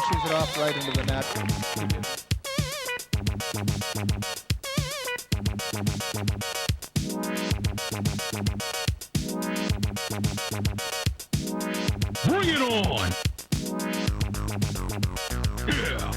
pushes it off right into the net. Bring it on! Yeah!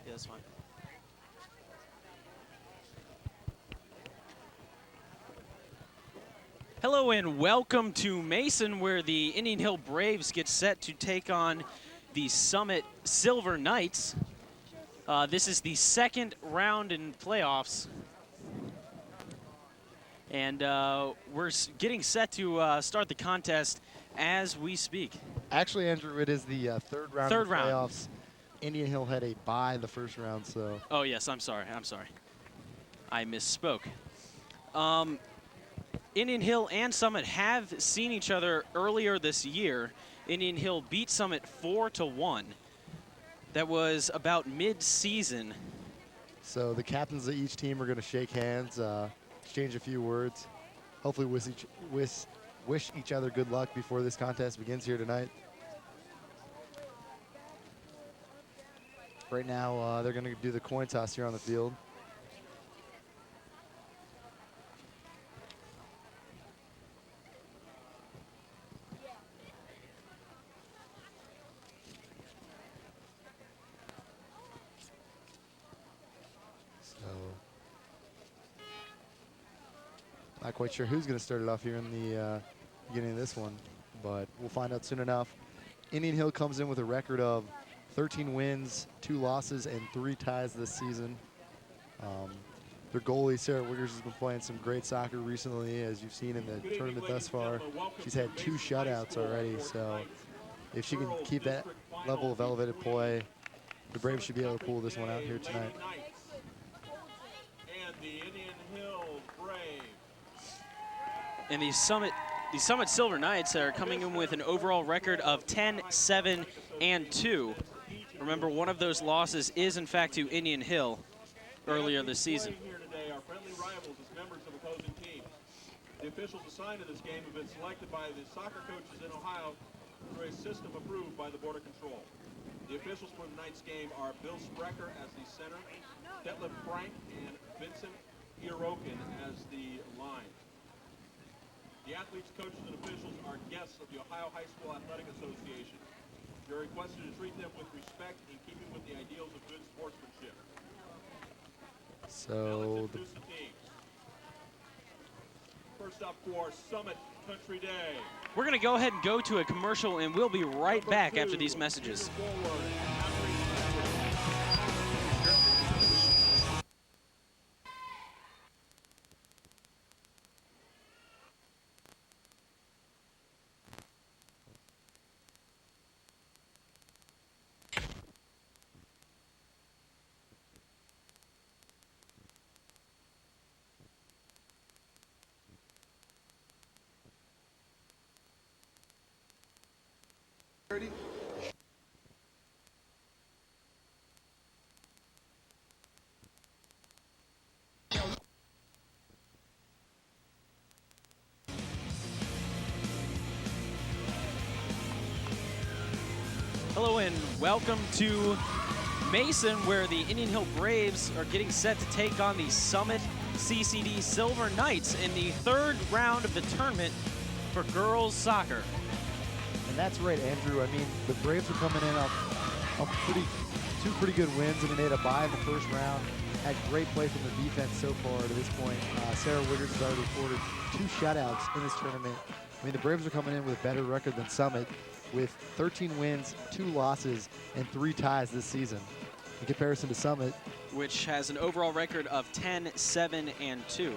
Yeah, that's fine. Hello and welcome to Mason, where the Indian Hill Braves get set to take on the Summit Silver Knights. This is the second round in playoffs. And we're getting set to start the contest as we speak. Actually, Andrew, it is the third round of the playoffs. Indian Hill had a bye the first round, so. Oh, yes, I'm sorry. I misspoke. Indian Hill and Summit have seen each other earlier this year. Indian Hill beat Summit 4-1. That was about mid-season. So the captains of each team are going to shake hands, exchange a few words, hopefully wish each other good luck before this contest begins here tonight. Right now, they're going to do the coin toss here on the field. Not quite sure who's going to start it off here in the beginning of this one, but we'll find out soon enough. Indian Hill comes in with a record of 13 wins, 2 losses, and 3 ties this season. Their goalie, Sarah Wiggers, has been playing some great soccer recently, as you've seen in the tournament thus far. She's had 2 shutouts already, so if she can keep that level of elevated play, the Braves should be able to pull this one out here tonight. And the Summit Silver Knights are coming in with an overall record of 10-7-2. Remember, one of those losses is in fact to Indian Hill earlier this season. Here today are friendly rivals as members of opposing teams. The officials assigned to this game have been selected by the soccer coaches in Ohio through a system approved by the Board of Control. The officials for tonight's game are Bill Sprecher as the center, Detlef Frank and Vincent Irokin as the line. The athletes, coaches, and officials are guests of the Ohio High School Athletic Association. You're requested to treat them with respect in keeping with the ideals of good sportsmanship. So First up for Summit Country Day. We're going to go ahead and go to a commercial, and we'll be right back after these messages. Hello and welcome to Mason, where the Indian Hill Braves are getting set to take on the Summit CCD Silver Knights in the third round of the tournament for girls soccer. And that's right, Andrew. I mean, the Braves are coming in off two pretty good wins. I mean, they had a bye in the first round, had great play from the defense so far to this point. Sarah Wiggers has already recorded 2 shutouts in this tournament. I mean, the Braves are coming in with a better record than Summit, with 13 wins, 2 losses, and 3 ties this season. In comparison to Summit, which has an overall record of 10-7-2.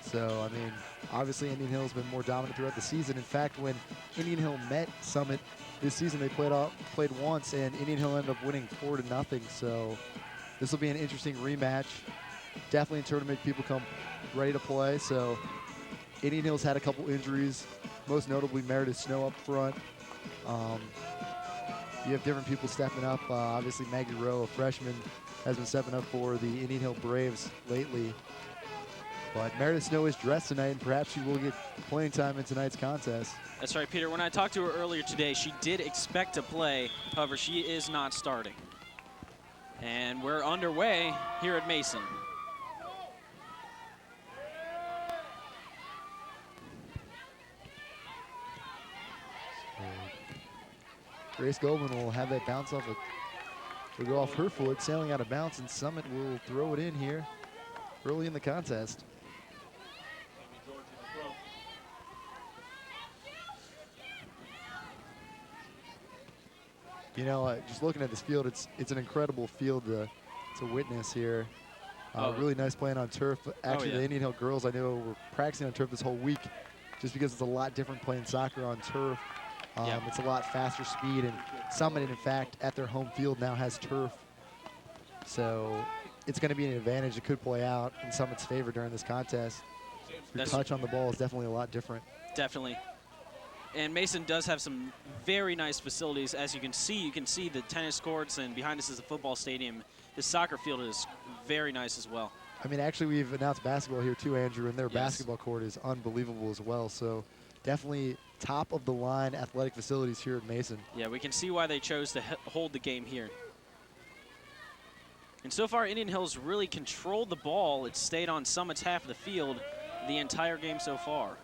So, I mean, Obviously, Indian Hill's been more dominant throughout the season. In fact, when Indian Hill met Summit this season, they played once, and Indian Hill ended up winning 4-0. So this will be an interesting rematch. Definitely a tournament people come ready to play. So Indian Hill's had a couple injuries, most notably Meredith Snow up front. You have different people stepping up. Obviously, Maggie Rowe, a freshman, has been stepping up for the Indian Hill Braves lately. But Meredith Snow is dressed tonight, and perhaps she will get playing time in tonight's contest. That's right, Peter. When I talked to her earlier today, she did expect to play. However, she is not starting. And we're underway here at Mason. Grace Goldman will have that bounce off will go off her foot, sailing out of bounds, and Summit will throw it in here early in the contest. You know, just looking at this field, it's an incredible field to witness here. Really nice playing on turf. Actually, yeah. The Indian Hill girls, I know, were practicing on turf this whole week just because it's a lot different playing soccer on turf. It's a lot faster speed, and Summit, in fact, at their home field now has turf. So it's going to be an advantage that could play out in Summit's favor during this contest. Your touch on the ball is definitely a lot different. Definitely. And Mason does have some very nice facilities. As you can see the tennis courts, and behind us is the football stadium. The soccer field is very nice as well. I mean, actually, we've announced basketball here too, Andrew, and their Yes. basketball court is unbelievable as well. So definitely top of the line athletic facilities here at Mason. Yeah, we can see why they chose to hold the game here. And so far, Indian Hill's really controlled the ball. It's stayed on Summit's half of the field the entire game so far.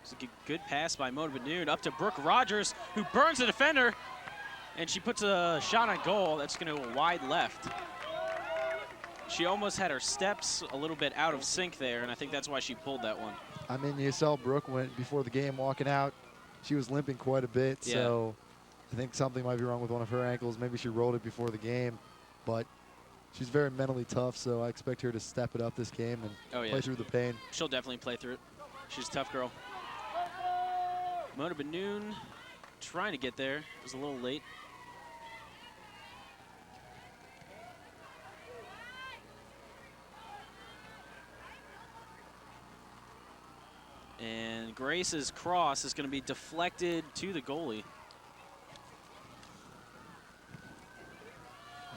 It's a good pass by Mona Benoon up to Brooke Rogers, who burns the defender, and she puts a shot on goal. That's going to go wide left. She almost had her steps a little bit out of sync there, and I think that's why she pulled that one. I mean, you saw Brooke went before the game walking out. She was limping quite a bit, Yeah. so I think something might be wrong with one of her ankles. Maybe she rolled it before the game, but she's very mentally tough, so I expect her to step it up this game and play through the pain. She'll definitely play through it. She's a tough girl. Mona Benoon trying to get there. It was a little late. And Grace's cross is going to be deflected to the goalie.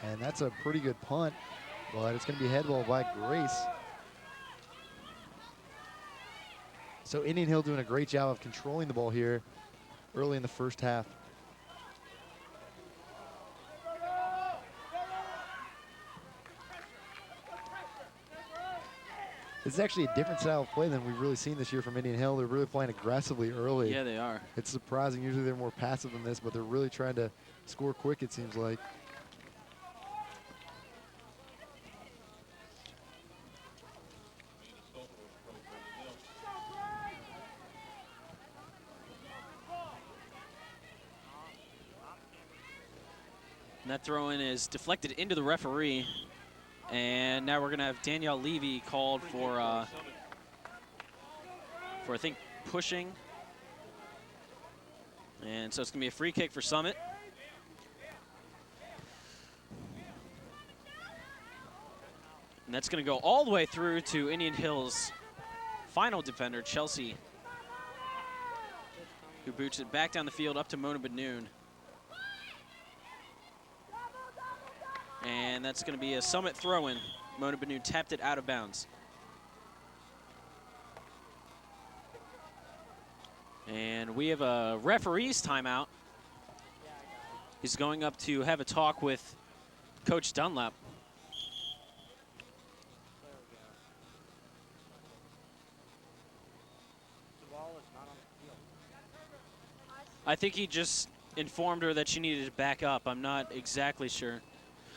And that's a pretty good punt, but it's going to be headball by Grace. So Indian Hill doing a great job of controlling the ball here early in the first half. This is actually a different style of play than we've really seen this year from Indian Hill. They're really playing aggressively early. Yeah, they are. It's surprising. Usually they're more passive than this, but they're really trying to score quick, it seems like. And that throw-in is deflected into the referee. And now we're going to have Danielle Levy called for I think, pushing. And so it's going to be a free kick for Summit. And that's going to go all the way through to Indian Hill's final defender, Chelsea, who boots it back down the field up to Mona Benoon. And that's going to be a Summit throw-in. Mona Benoon tapped it out of bounds. And we have a referee's timeout. He's going up to have a talk with Coach Dunlap. I think he just informed her that she needed to back up. I'm not exactly sure.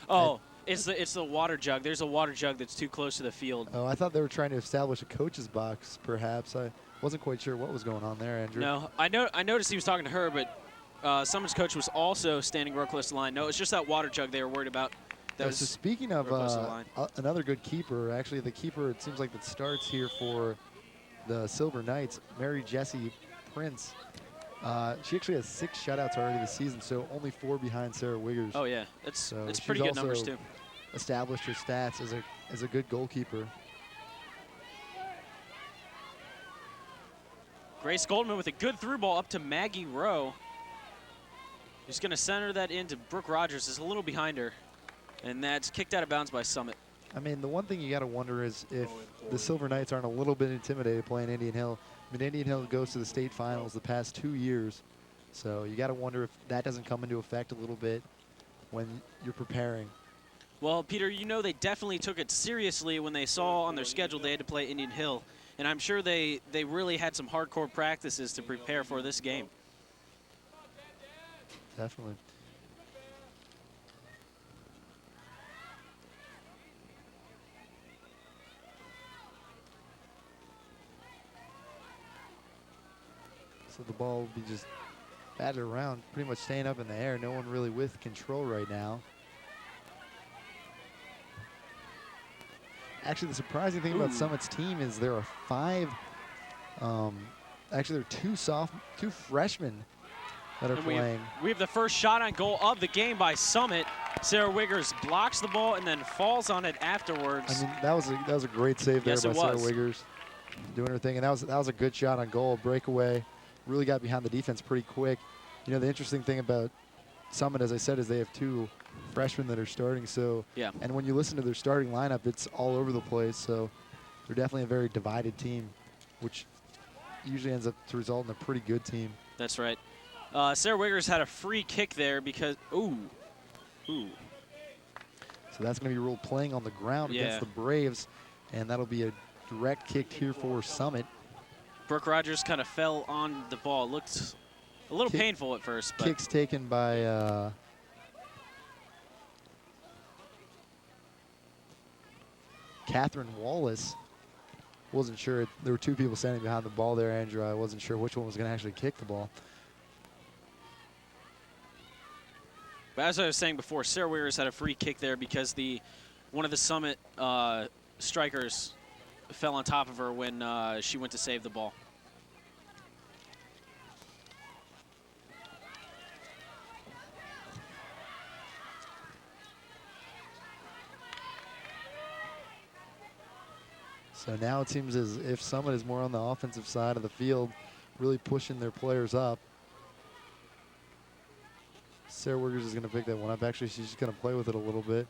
Oh, it's the water jug. There's a water jug that's too close to the field. Oh, I thought they were trying to establish a coach's box, perhaps. I wasn't quite sure what was going on there, Andrew. No, I noticed he was talking to her, but Summit's coach was also standing real close to the line. No, it's just that water jug they were worried about. That was so speaking of real close to the line. another good keeper, actually the keeper it seems like that starts here for the Silver Knights, Mary Jessie Prince. She actually has 6 shutouts already this season, so only 4 behind Sarah Wiggers. Oh yeah, it's So it's she's pretty good numbers also too. established her stats as a good goalkeeper. Grace Goldman with a good through ball up to Maggie Rowe. Who's going to center that into Brooke Rogers, is a little behind her. And that's kicked out of bounds by Summit. I mean, the one thing you got to wonder is if the Silver Knights aren't a little bit intimidated playing Indian Hill. I mean, Indian Hill goes to the state finals the past 2 years. So you got to wonder if that doesn't come into effect a little bit when you're preparing. Well, Peter, you know they definitely took it seriously when they saw on their schedule they had to play Indian Hill. And I'm sure they really had some hardcore practices to prepare for this game. Definitely. So the ball will be just batted around, pretty much staying up in the air. No one really with control right now. Actually, the surprising thing about Summit's team is there are 5, actually there are 2 freshmen that are And playing. we have the first shot on goal of the game by Summit. Sarah Wiggers blocks the ball and then falls on it afterwards. I mean, that was a great save there Yes, by it Sarah was. Wiggers, doing her thing, and that was a good shot on goal, breakaway. Really got behind the defense pretty quick. You know, the interesting thing about Summit, as I said, is they have 2 freshmen that are starting. So, Yeah. and when you listen to their starting lineup, it's all over the place. So, they're definitely a very divided team, which usually ends up to result in a pretty good team. That's right. Sarah Wiggers had a free kick there because, ooh. So that's going to be ruled playing on the ground Yeah. against the Braves, and that'll be a direct kick here for Summit. Brooke Rogers kind of fell on the ball. Looked a little painful at first, but Kicks taken by Catherine Wallace. Wasn't sure. There were 2 people standing behind the ball there, Andrew. I wasn't sure which one was going to actually kick the ball. But as I was saying before, Sarah Wiggers had a free kick there because one of the Summit strikers fell on top of her when she went to save the ball. So now it seems as if Summit is more on the offensive side of the field, really pushing their players up. Sarah Wiggers is going to pick that one up. Actually, she's just going to play with it a little bit,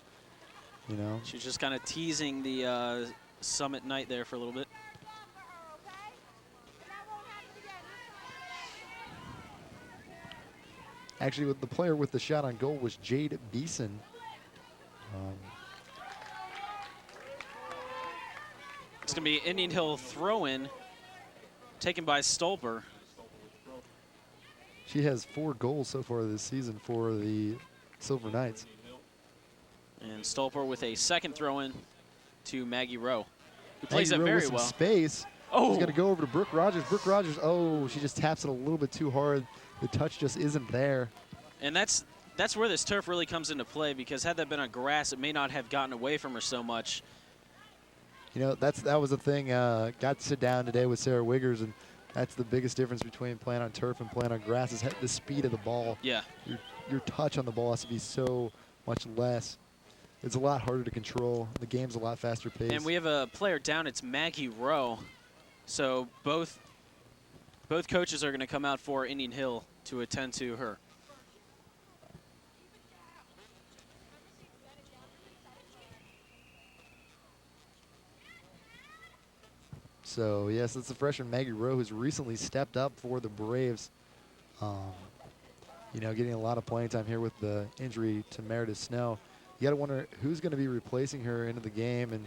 you know. She's just kind of teasing the Summit Knight there for a little bit. Actually, the player with the shot on goal was Jade Beeson. It's going to be Indian Hill throw-in taken by Stolper. She has 4 goals so far this season for the Silver Knights. And Stolper with a second throw-in to Maggie Rowe, who plays Maggie that Rowe very with some well. space. Oh. She's going to go over to Brooke Rogers. Brooke Rogers, oh, she just taps it a little bit too hard. The touch just isn't there. And that's where this turf really comes into play, because had that been on grass, it may not have gotten away from her so much. You know, that was the thing. Got to sit down today with Sarah Wiggers, and that's the biggest difference between playing on turf and playing on grass is the speed of the ball. Yeah. Your touch on the ball has to be so much less. It's a lot harder to control. The game's a lot faster paced. And we have a player down. It's Maggie Rowe. So both coaches are going to come out for Indian Hill to attend to her. So, yes, it's the freshman Maggie Rowe who's recently stepped up for the Braves. You know, getting a lot of playing time here with the injury to Meredith Snow. You got to wonder who's going to be replacing her into the game. And,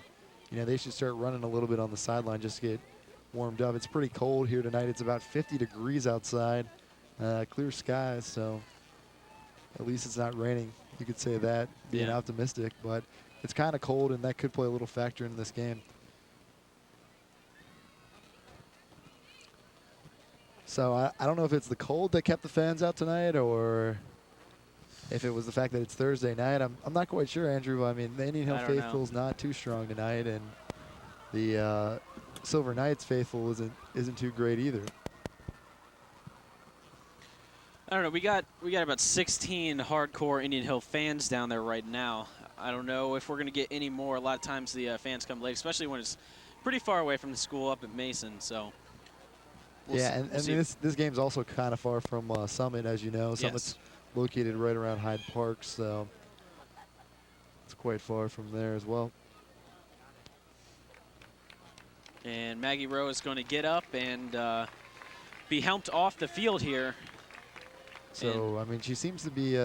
you know, they should start running a little bit on the sideline just to get warmed up. It's pretty cold here tonight. It's about 50 degrees outside. Clear skies, so at least it's not raining. You could say that, being optimistic. But it's kind of cold, and that could play a little factor in this game. So I don't know if it's the cold that kept the fans out tonight, or if it was the fact that it's Thursday night, I'm not quite sure, Andrew. I mean, the Indian Hill I don't know. faithful's not too strong tonight, and the Silver Knights faithful isn't too great either. I don't know. We got about 16 hardcore Indian Hill fans down there right now. I don't know if we're going to get any more. A lot of times the fans come late, especially when it's pretty far away from the school up at Mason. So Yeah, and see. this game's also kind of far from Summit, as you know. Summit's located right around Hyde Park, so it's quite far from there as well. And Maggie Rowe is going to get up and be helped off the field here. So, I mean, she seems to be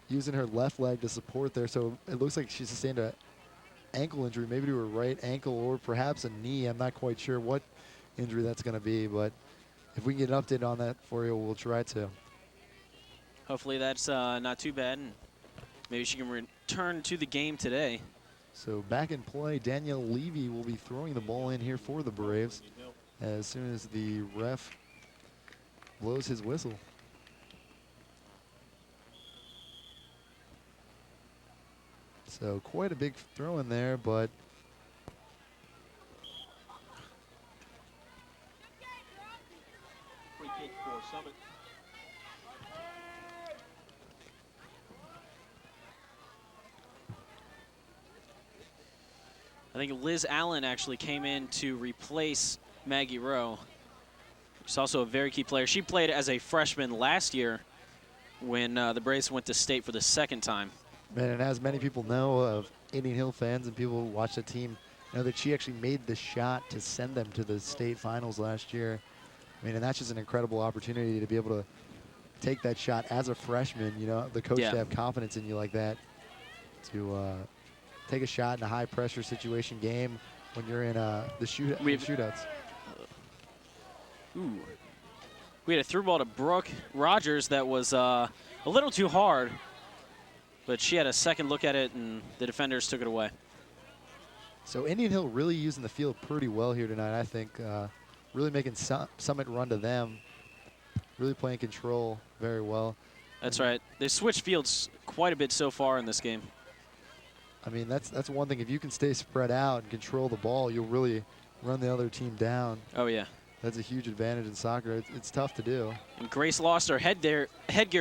using her left leg to support there, so it looks like she sustained an ankle injury, maybe to her right ankle or perhaps a knee. I'm not quite sure what injury that's going to be, but if we can get an update on that for you, we'll try to. Hopefully that's not too bad, and maybe she can return to the game today. So back in play, Danielle Levy will be throwing the ball in here for the Braves as soon as the ref blows his whistle. So quite a big throw in there, but Free kick for Summit. I think Liz Allen actually came in to replace Maggie Rowe. She's also a very key player. She played as a freshman last year when the Braves went to state for the second time. man, and as many people know of Indian Hill fans and people who watch the team, know that she actually made the shot to send them to the state finals last year. I mean, and that's just an incredible opportunity to be able to take that shot as a freshman. You know, the coach to have confidence in you like that, to take a shot in a high-pressure situation game when you're in the shootouts. Ooh. We had a through ball to Brooke Rogers that was a little too hard, but she had a second look at it, and the defenders took it away. So Indian Hill really using the field pretty well here tonight, I think. Really making Summit run to them. Really playing control very well. That's right. They switched fields quite a bit so far in this game. I mean, that's one thing. If you can stay spread out and control the ball, you'll really run the other team down. Oh, yeah. That's a huge advantage in soccer. It's tough to do. And Grace lost her headgear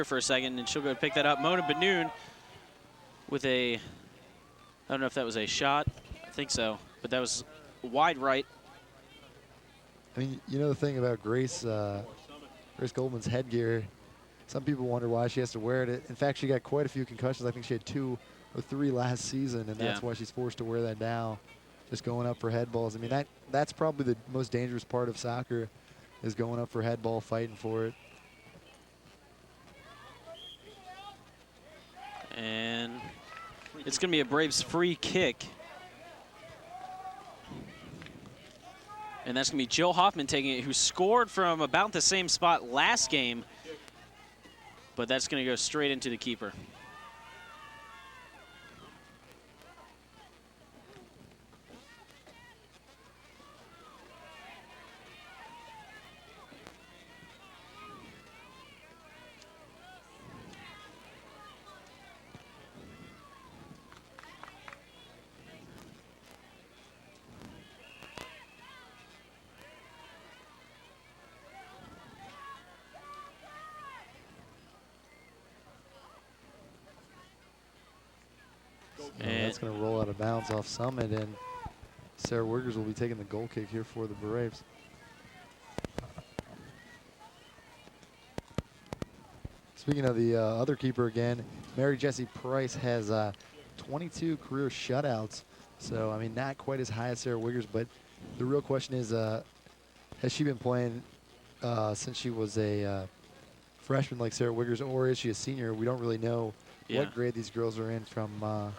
for a second, and she'll go pick that up. Mona Benoon with a, I don't know if that was a shot. I think so, but that was wide right. I mean, you know the thing about Grace Goldman's headgear, some people wonder why she has to wear it. In fact, she got quite a few concussions. I think she had 2 or 3 last season, and that's why she's forced to wear that now, just going up for head balls. I mean, that's probably the most dangerous part of soccer, is going up for head ball, fighting for it. And it's going to be a Braves free kick. And that's going to be Jill Hoffman taking it, who scored from about the same spot last game. But that's going to go straight into the keeper. And that's going to roll out of bounds off Summit, and Sarah Wiggers will be taking the goal kick here for the Braves. Speaking of the other keeper again, Mary Jessie Price has 22 career shutouts. So, I mean, not quite as high as Sarah Wiggers, but the real question is, has she been playing since she was a freshman like Sarah Wiggers, or is she a senior? We don't really know what grade these girls are in from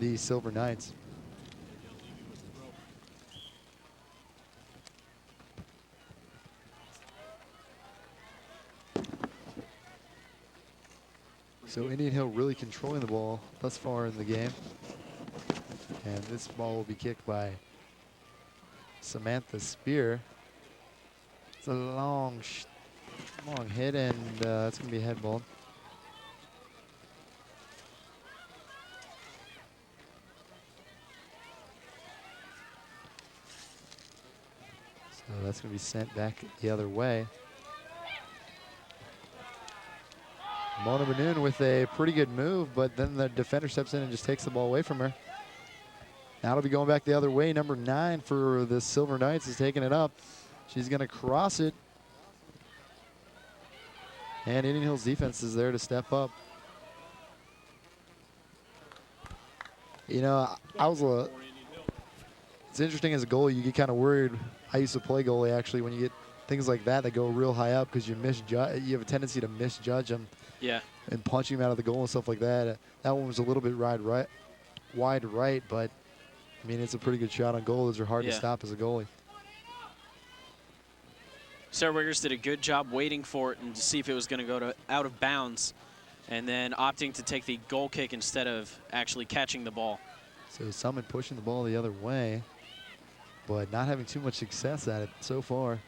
the Silver Knights. So Indian Hill really controlling the ball thus far in the game. And this ball will be kicked by Samantha Spear. It's a long hit, and it's going to be a head ball. that's going to be sent back the other way. Mona Benoon with a pretty good move, but then the defender steps in and just takes the ball away from her. Now it'll be going back the other way. Number 9 for the Silver Knights is taking it up. She's going to cross it. And Indian Hills defense is there to step up. You know, it's interesting as a goalie, you get kind of worried. I used to play goalie actually when you get things like that go real high up because you have a tendency to misjudge them. Yeah. And punching him out of the goal and stuff like that. That one was a little bit wide right, but I mean, it's a pretty good shot on goal. Those are hard to stop as a goalie. Sarah Wiggers did a good job waiting for it and to see if it was going to go out of bounds, and then opting to take the goal kick instead of actually catching the ball. So Summit pushing the ball the other way, but not having too much success at it so far.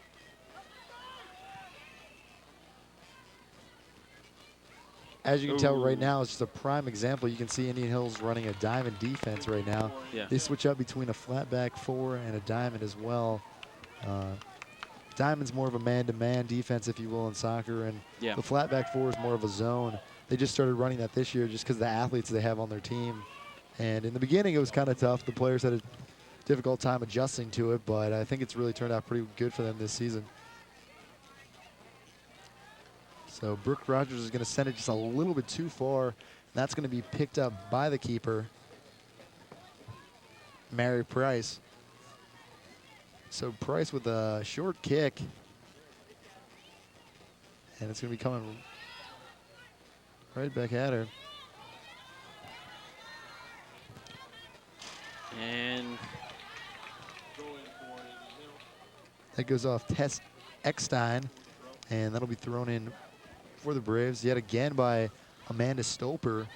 As you can tell right now, it's just a prime example. You can see Indian Hills running a diamond defense right now. Yeah. They switch up between a flat back 4 and a diamond as well. Diamond's more of a man-to-man defense, if you will, in soccer, and the flat back 4 is more of a zone. They just started running that this year just because of the athletes they have on their team. And in the beginning, it was kind of tough. The players had a difficult time adjusting to it, but I think it's really turned out pretty good for them this season. So Brooke Rogers is going to send it just a little bit too far. That's going to be picked up by the keeper, Mary Price. So Price with a short kick. And it's going to be coming right back at her. And that goes off Tess Eckstein. And that'll be thrown in for the Braves yet again by Amanda Stolper.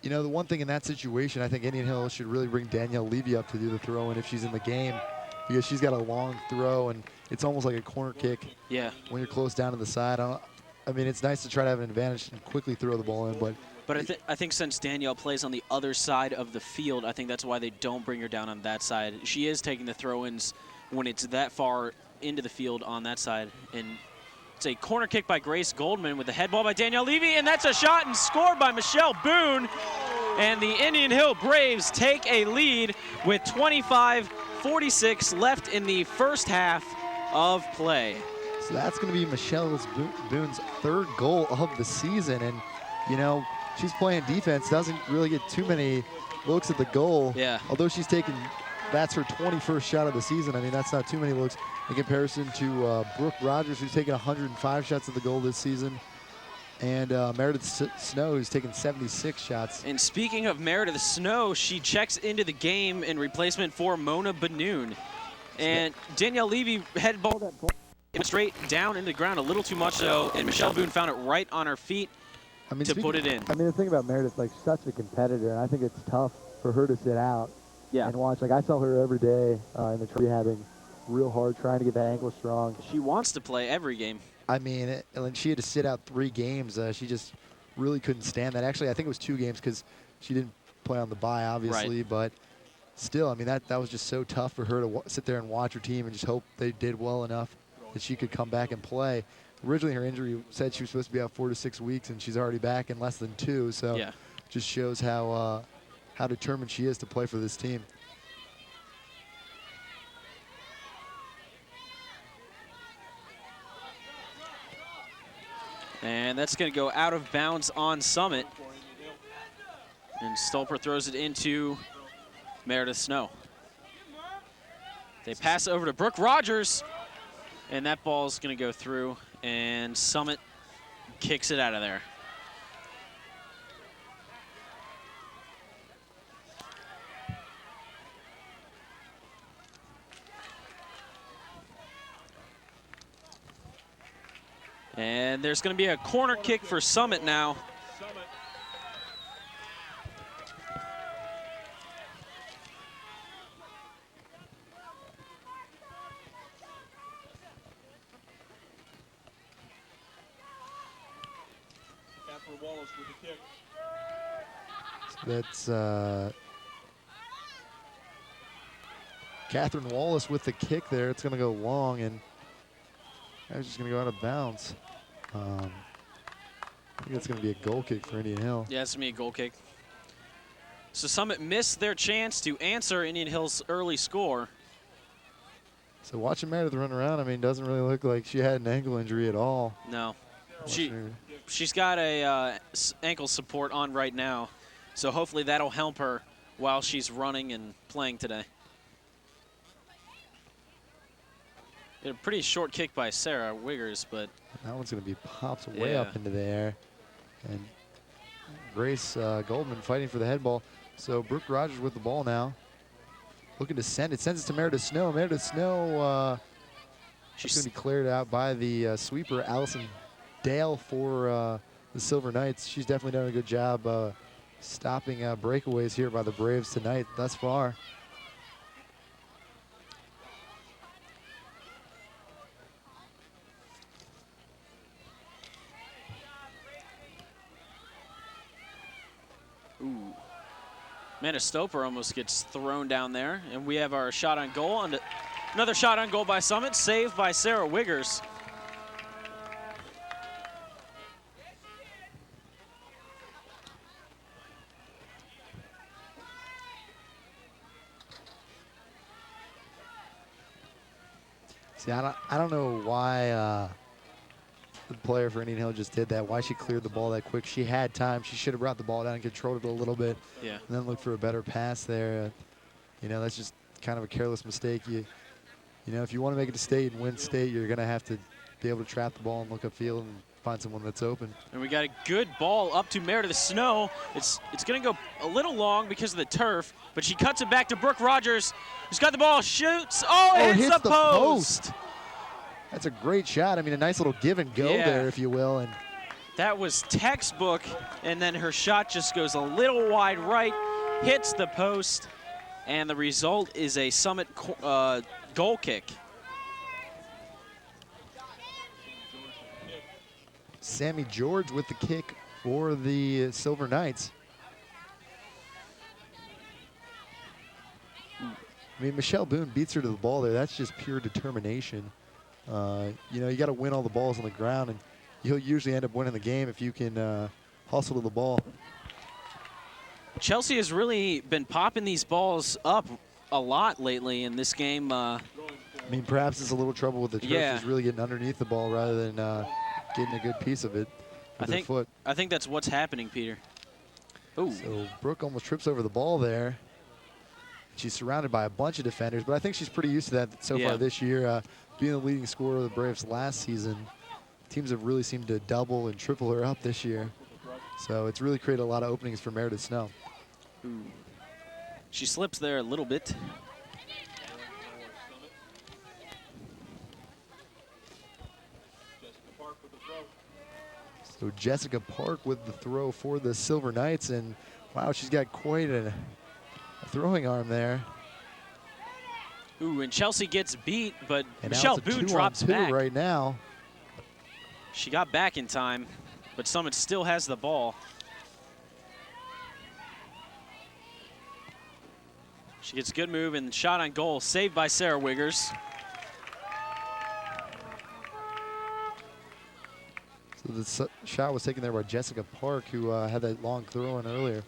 You know, the one thing in that situation, I think Indian Hill should really bring Danielle Levy up to do the throw-in if she's in the game, because she's got a long throw, and it's almost like a corner kick. Yeah. When you're close down to the side. I mean, it's nice to try to have an advantage and quickly throw the ball in, but I think since Danielle plays on the other side of the field, I think that's why they don't bring her down on that side. She is taking the throw-ins when it's that far into the field on that side. And it's a corner kick by Grace Goldman with the head ball by Danielle Levy, and that's a shot and scored by Michelle Boone. And the Indian Hill Braves take a lead with 25:46 left in the first half of play. So that's going to be Michelle Boone's 3rd goal of the season. And, you know, she's playing defense, doesn't really get too many looks at the goal. Yeah. Although that's her 21st shot of the season. I mean, that's not too many looks in comparison to Brooke Rogers, who's taken 105 shots at the goal this season, and Meredith Snow, who's taken 76 shots. And speaking of Meredith Snow, she checks into the game in replacement for Mona Benoon. And Danielle Levy head ball that ball straight down into the ground a little too much so, and Michelle Boone found it right on her feet to put it in. I mean, the thing about Meredith, like, she's such a competitor, and I think it's tough for her to sit out and watch. Like, I saw her every day in the rehabbing real hard, trying to get that ankle strong. She wants to play every game. I mean, and she had to sit out 3 games. She just really couldn't stand that. Actually, I think it was 2 games because she didn't play on the bye, obviously. Right. But still, I mean, that was just so tough for her to sit there and watch her team and just hope they did well enough that she could come back and play. Originally, her injury said she was supposed to be out 4 to 6 weeks, and she's already back in less than 2. So just shows how determined she is to play for this team. And that's going to go out of bounds on Summit. And Stolper throws it into Meredith Snow. They pass it over to Brooke Rogers. And that ball's going to go through. And Summit kicks it out of there. And there's going to be a corner kick for Summit now. Catherine Wallace with the kick. So that's Catherine Wallace with the kick there. It's going to go long, and that's just going to go out of bounds. I think it's going to be a goal kick for Indian Hill. Yeah, it's going to be a goal kick. So Summit missed their chance to answer Indian Hill's early score. So watching Meredith run around, I mean, doesn't really look like she had an ankle injury at all. No. She's got a ankle support on right now, so hopefully that'll help her while she's running and playing today. A pretty short kick by Sarah Wiggers, but that one's going to be popped way Yeah. up into the air. And Grace Goldman fighting for the head ball. So Brooke Rogers with the ball now. Looking to send it. Sends it to Meredith Snow. Meredith Snow she's going to be cleared out by the sweeper, Allison Dale, for the Silver Knights. She's definitely done a good job stopping breakaways here by the Braves tonight thus far. ooh. Amanda Stoper almost gets thrown down there, and we have our shot on goal. And another shot on goal by Summit, saved by Sarah Wiggers. See, I don't know why the player for Indian Hill just did that, why she cleared the ball that quick. She had time. She should have brought the ball down and controlled it a little bit. Yeah. And then look for a better pass there. You know, that's just kind of a careless mistake. You know, if you want to make it to state and win state, you're going to have to be able to trap the ball and look upfield and find someone that's open. And we got a good ball up to Meredith Snow. It's going to go a little long because of the turf, but she cuts it back to Brooke Rogers, who's got the ball, shoots. Oh, it hits the post. That's a great shot. I mean, a nice little give and go there, if you will. And that was textbook, and then her shot just goes a little wide right, hits the post, and the result is a Summit goal kick. Sammy George with the kick for the Silver Knights. I mean, Michelle Boone beats her to the ball there. That's just pure determination. You know, you got to win all the balls on the ground, and you'll usually end up winning the game if you can hustle to the ball. Chelsea has really been popping these balls up a lot lately in this game. I mean, perhaps it's a little trouble with the turf. Yeah. Is really getting underneath the ball rather than getting a good piece of it with their foot. I think that's what's happening, Peter. Ooh. So Brooke almost trips over the ball there. She's surrounded by a bunch of defenders, but I think she's pretty used to that so far this year. Being the leading scorer of the Braves last season, teams have really seemed to double and triple her up this year. So it's really created a lot of openings for Meredith Snow. Ooh. She slips there a little bit. So Jessica Park with the throw for the Silver Knights, and wow, she's got quite a throwing arm there. Ooh, and Chelsea gets beat, but And Michelle now it's a Boone drops 2-on-2 back. right now. She got back in time, but Summit still has the ball. She gets a good move and shot on goal, saved by Sarah Wiggers. So the shot was taken there by Jessica Park, who had that long throw in earlier.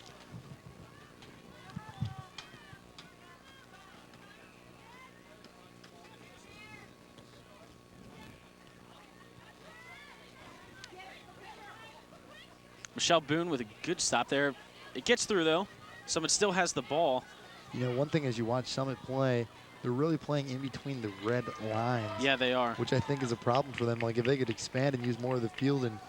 Michelle Boone with a good stop there. It gets through, though. Summit still has the ball. You know, one thing as you watch Summit play, they're really playing in between the red lines. Yeah, they are. Which I think is a problem for them. Like, if they could expand and use more of the field and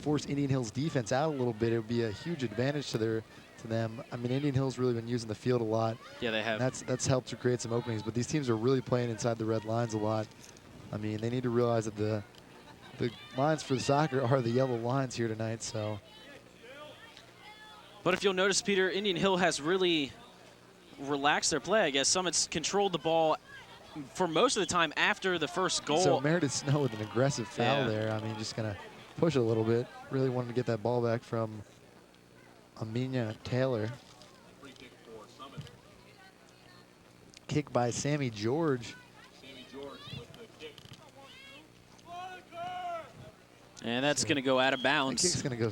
force Indian Hill's defense out a little bit, it would be a huge advantage to them. I mean, Indian Hill's really been using the field a lot. Yeah, they have. That's helped to create some openings. But these teams are really playing inside the red lines a lot. I mean, they need to realize that the lines for the soccer are the yellow lines here tonight. So. But if you'll notice, Peter, Indian Hill has really relaxed their play, I guess. Summit's controlled the ball for most of the time after the first goal. So Meredith Snow with an aggressive foul there. I mean, just going to push it a little bit. Really wanted to get that ball back from Amina Taylor. kick by Sammy George. Sammy George with the kick. And that's going to go out of That bounds. kick's going to go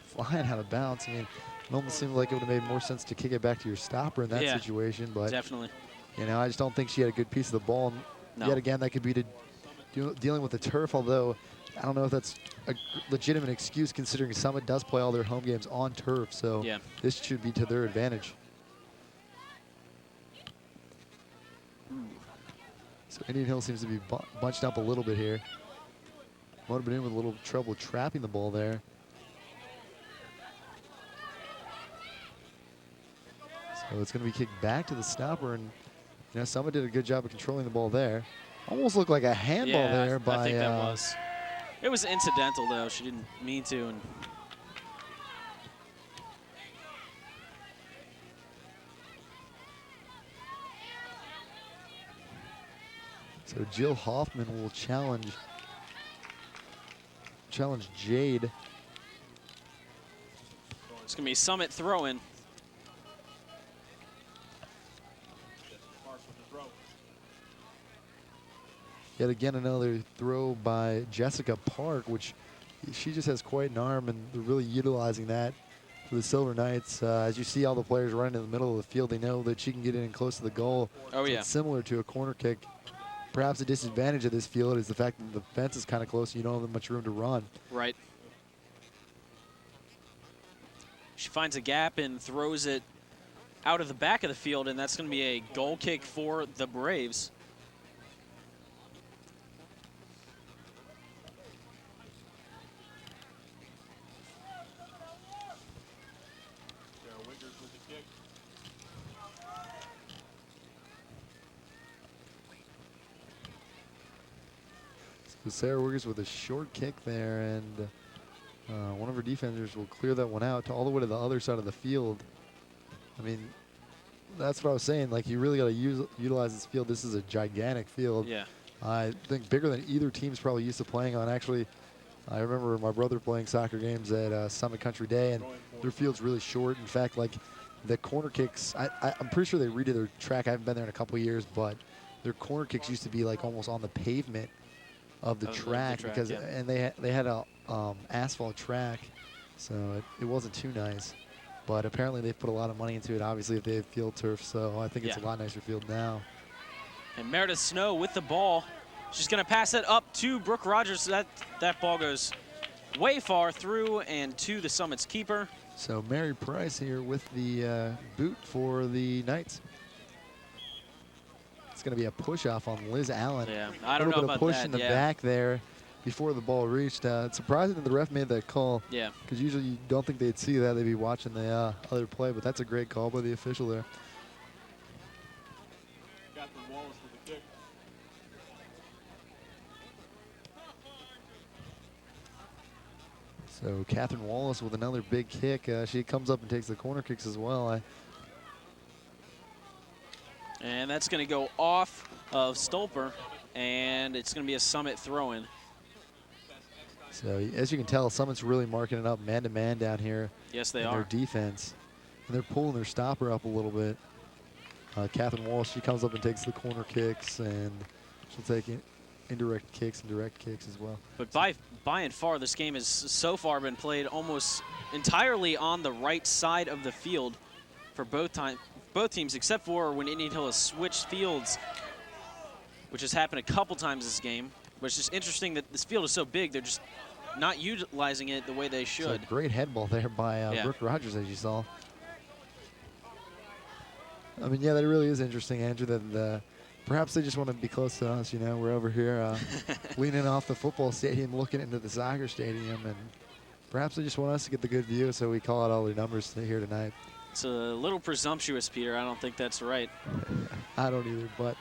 flying out of bounds. I mean, it almost seemed like it would have made more sense to kick it back to your stopper in that Yeah, situation. But, definitely. you know, I just don't think she had a good piece of the ball. And No. yet again, that could be dealing with the turf, although I don't know if that's a legitimate excuse considering Summit does play all their home games on turf. So Yeah. this should be to their advantage. So Indian Hill seems to be bunched up a little bit here. Might have been in with a little trouble trapping the ball there. So it's going to be kicked back to the stopper, and you know, Summit did a good job of controlling the ball there. Almost looked like a handball Yeah, there by. I think that was. It was incidental, though. She didn't mean to. And So Jill Hoffman will challenge Jade. it's going to be Summit throw-in. Parks with the throw. Yet again, another throw by Jessica Park, which she just has quite an arm, and they're really utilizing that for the Silver Knights. As you see all the players running in the middle of the field, they know that she can get in close to the goal. Oh, So yeah. it's similar to a corner kick. Perhaps a disadvantage of this field is the fact that the fence is kind of close, so you don't have much room to run. Right. She finds a gap and throws it out of the back of the field, and that's going to be a goal kick for the Braves. Sarah Winters with the kick. So Sarah Wiggers with a short kick there, and one of her defenders will clear that one out to all the way to the other side of the field. I mean, that's what I was saying. Like, you really got to utilize this field. This is a gigantic field. Yeah. I think bigger than either team's probably used to playing on. Actually, I remember my brother playing soccer games at Summit Country Day, and their field's really short. In fact, like the corner kicks, I'm pretty sure they redid their track. I haven't been there in a couple of years, but their corner kicks used to be like almost on the pavement of the track because, yeah. and they had a asphalt track, so it wasn't too nice. But apparently they put a lot of money into it. Obviously, if they have field turf, so I think it's a Yeah. lot nicer field now. And Meredith Snow with the ball. She's going to pass it up to Brooke Rogers. That ball goes way far through and to the Summit's keeper. So Mary Price here with the boot for the Knights. It's going to be a push-off on Liz Allen. Yeah, I don't know A little bit about of push that. in the yeah. back there before the ball reached. It's surprising that the ref made that call. Yeah. Because usually you don't think they'd see that. They'd be watching the other play, but that's a great call by the official there. Catherine Wallace with the kick. So Catherine Wallace with another big kick. She comes up and takes the corner kicks as well. And that's going to go off of Stolper, and it's going to be a Summit throw-in. So as you can tell, Summit's really marking it up man-to-man down here. Yes, they in are. their defense. And they're pulling their stopper up a little bit. Catherine Walsh, she comes up and takes the corner kicks, and she'll take indirect kicks and direct kicks as well. But by and far, this game has so far been played almost entirely on the right side of the field for both teams, except for when Indian Hill has switched fields, which has happened a couple times this game. But it's just interesting that this field is so big, they're just not utilizing it the way they should. So great head ball there by Yeah. Brooke Rogers, as you saw. I mean, yeah, that really is interesting, Andrew, that perhaps they just want to be close to us. You know, we're over here leaning off the football stadium, looking into the soccer stadium, and perhaps they just want us to get the good view, so we call out all the numbers here tonight. It's a little presumptuous, Peter. I don't think that's right. I don't either, but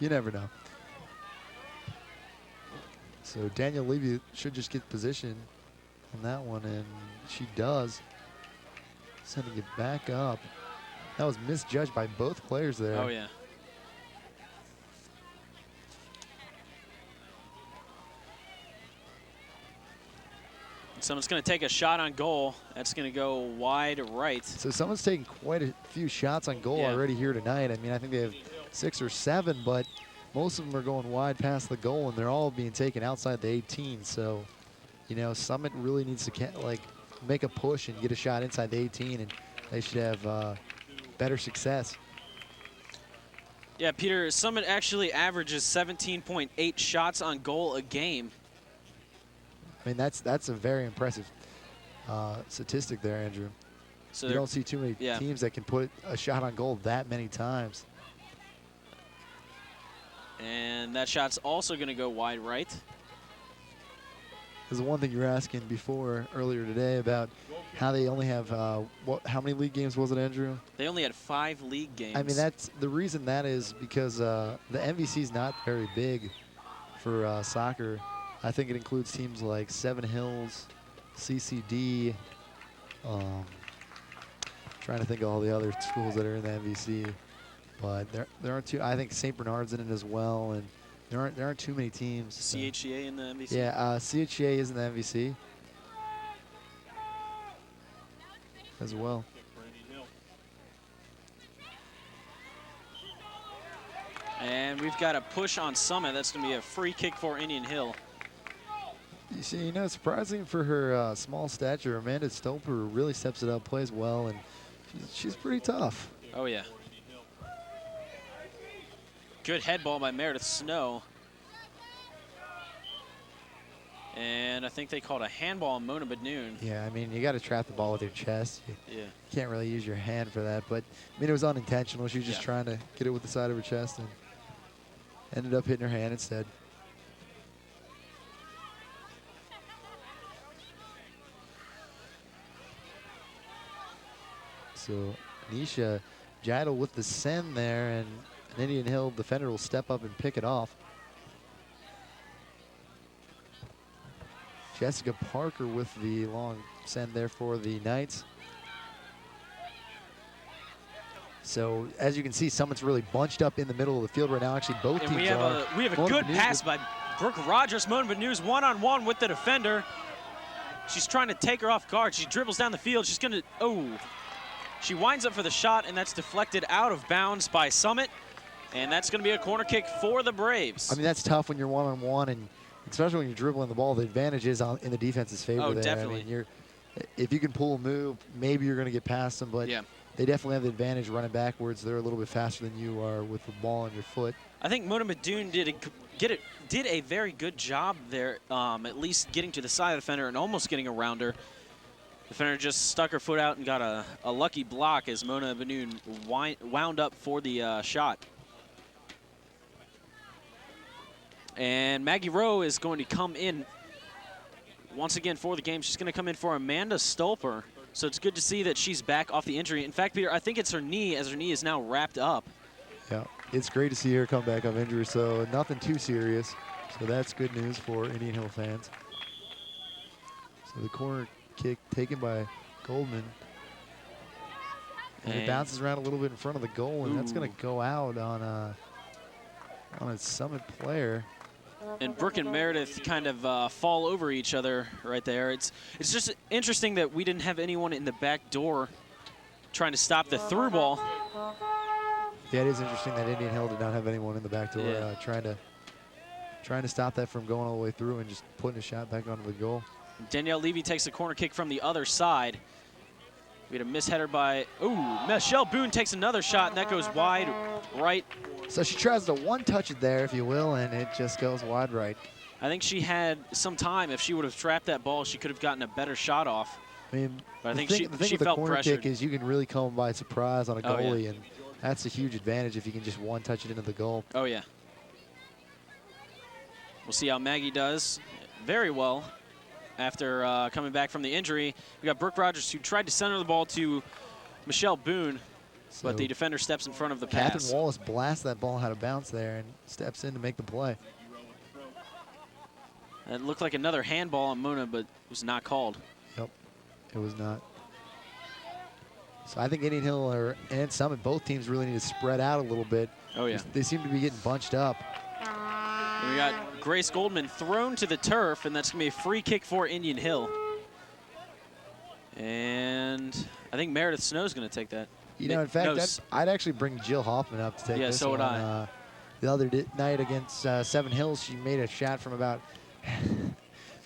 you never know. So Danielle Levy should just get position on that one, and she does. Sending it back up. That was misjudged by both players there. Oh, yeah. Someone's going to take a shot on goal. That's going to go wide right. So someone's taking quite a few shots on goal already here tonight. I mean, I think they have 6 or 7, but most of them are going wide past the goal, and they're all being taken outside the 18. So, you know, Summit really needs to make a push and get a shot inside the 18, and they should have better success. Yeah, Peter, Summit actually averages 17.8 shots on goal a game. I mean, that's a very impressive statistic there, Andrew. So you don't see too many teams that can put a shot on goal that many times. And that shot's also going to go wide right. There's the one thing you were asking earlier today about how they only have, how many league games was it, Andrew? They only had 5 league games. I mean, that's the reason that is because the MVC is not very big for soccer. I think it includes teams like Seven Hills, CCD. Trying to think of all the other schools that are in the MVC, but there aren't too. I think St. Bernard's in it as well, and there aren't too many teams. CHEA in the MVC. Yeah, CHEA is in the MVC as well. And we've got a push on Summit. That's going to be a free kick for Indian Hill. You see, you know, surprising for her small stature, Amanda Stolper really steps it up, plays well, and she's pretty tough. Oh, yeah. Good head ball by Meredith Snow. And I think they called a handball on Mona Benoon. Yeah, I mean, you got to trap the ball with your chest. You Yeah. can't really use your hand for that, but I mean, it was unintentional. She was just trying to get it with the side of her chest and ended up hitting her hand instead. So Nisha Jidal with the send there, and an Indian Hill defender will step up and pick it off. Jessica Parker with the long send there for the Knights. So as you can see, Summit's really bunched up in the middle of the field right now. Actually, both And teams we have are. we have a good pass by Brooke Rogers. Mona Benoon's one-on-one with the defender. She's trying to take her off guard. She dribbles down the field. She's going to, she winds up for the shot, and that's deflected out of bounds by Summit. And that's going to be a corner kick for the Braves. I mean, that's tough when you're one-on-one, and especially when you're dribbling the ball. The advantage is in the defense's favor. Oh, there. definitely. I mean, if you can pull a move, maybe you're going to get past them, but they definitely have the advantage running backwards. They're a little bit faster than you are with the ball on your foot. I think Mona Benoon did a very good job there, at least getting to the side of the defender and almost getting around her. The defender just stuck her foot out and got a lucky block as Mona Benoon wound up for the shot. And Maggie Rowe is going to come in once again for the game. She's going to come in for Amanda Stolper. So it's good to see that she's back off the injury. In fact, Peter, I think it's her knee, as her knee is now wrapped up. Yeah, it's great to see her come back off injury, so nothing too serious. So that's good news for Indian Hill fans. So the corner kick taken by Goldman. And it bounces around a little bit in front of the goal, and that's going to go out on a Summit player. And Brooke and Meredith kind of fall over each other right there. It's just interesting that we didn't have anyone in the back door trying to stop the through ball. Yeah, it is interesting that Indian Hill did not have anyone in the back door trying to stop that from going all the way through and just putting a shot back onto the goal. Danielle Levy takes a corner kick from the other side. We had a misheader by, Michelle Boone takes another shot, and that goes wide right. So she tries to one-touch it there, if you will, and it just goes wide right. I think she had some time. If she would have trapped that ball, she could have gotten a better shot off. I mean, but I think the she thing with felt the corner pressured. kick is you can really come by surprise on a Oh, goalie, yeah. and that's a huge advantage if you can just one-touch it into the goal. Oh, yeah. We'll see how Maggie does. Very well. After coming back from the injury, we got Brooke Rogers, who tried to center the ball to Michelle Boone, but the defender steps in front of the pass. Catherine Wallace blasts that ball out of bounds there and steps in to make the play. It looked like another handball on Mona, but it was not called. Yep, it was not. So I think Indian Hill and Summit, both teams really need to spread out a little bit. Oh, yeah. They seem to be getting bunched up. And we got Grace Goldman thrown to the turf, and that's going to be a free kick for Indian Hill. And I think Meredith Snow's going to take that. You know, in fact, No, I'd actually bring Jill Hoffman up to take Yeah, this so would one. I. The other night against Seven Hills, she made a shot from about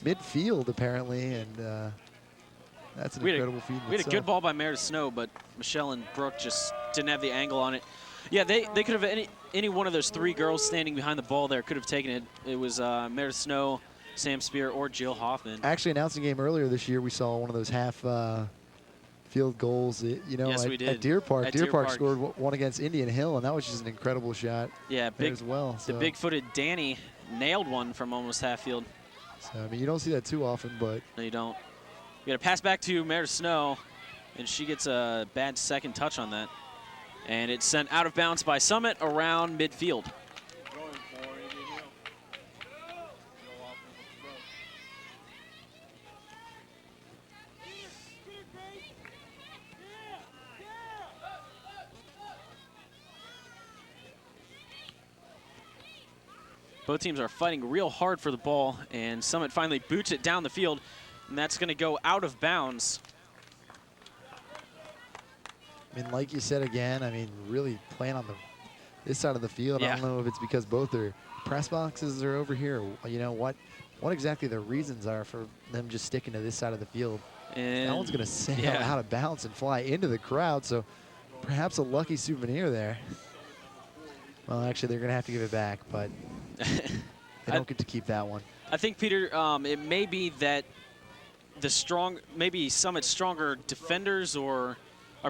midfield, apparently, and that's an incredible feat. We had a good ball by Meredith Snow, but Michelle and Brooke just didn't have the angle on it. Yeah, they could have any one of those three girls standing behind the ball there could have taken it. It was Meredith Snow, Sam Spear, or Jill Hoffman. Actually, announcing a game earlier this year, we saw one of those half field goals. You know, Yes, we did. At Deer Park. At Deer Deer Park Park. scored one against Indian Hill, and that was just an incredible shot. Yeah, there as well. The So, big-footed Danny nailed one from almost half field. so, I mean, you don't see that too often, but No, you don't. We got a pass back to Meredith Snow, and she gets a bad second touch on that. And it's sent out of bounds by Summit around midfield. Going for Indian Hill. Joe Hoffman with the throw. Both teams are fighting real hard for the ball, and Summit finally boots it down the field, and that's going to go out of bounds. I mean, like you said again, I mean, really playing on this side of the field. Yeah. I don't know if it's because both their press boxes are over here. Or, you know, what exactly the reasons are for them just sticking to this side of the field. And That one's going to sail yeah. out of bounds and fly into the crowd, so perhaps a lucky souvenir there. Well, actually, they're going to have to give it back, but they don't get to keep that one. I think, Peter, it may be that maybe Summit's stronger defenders are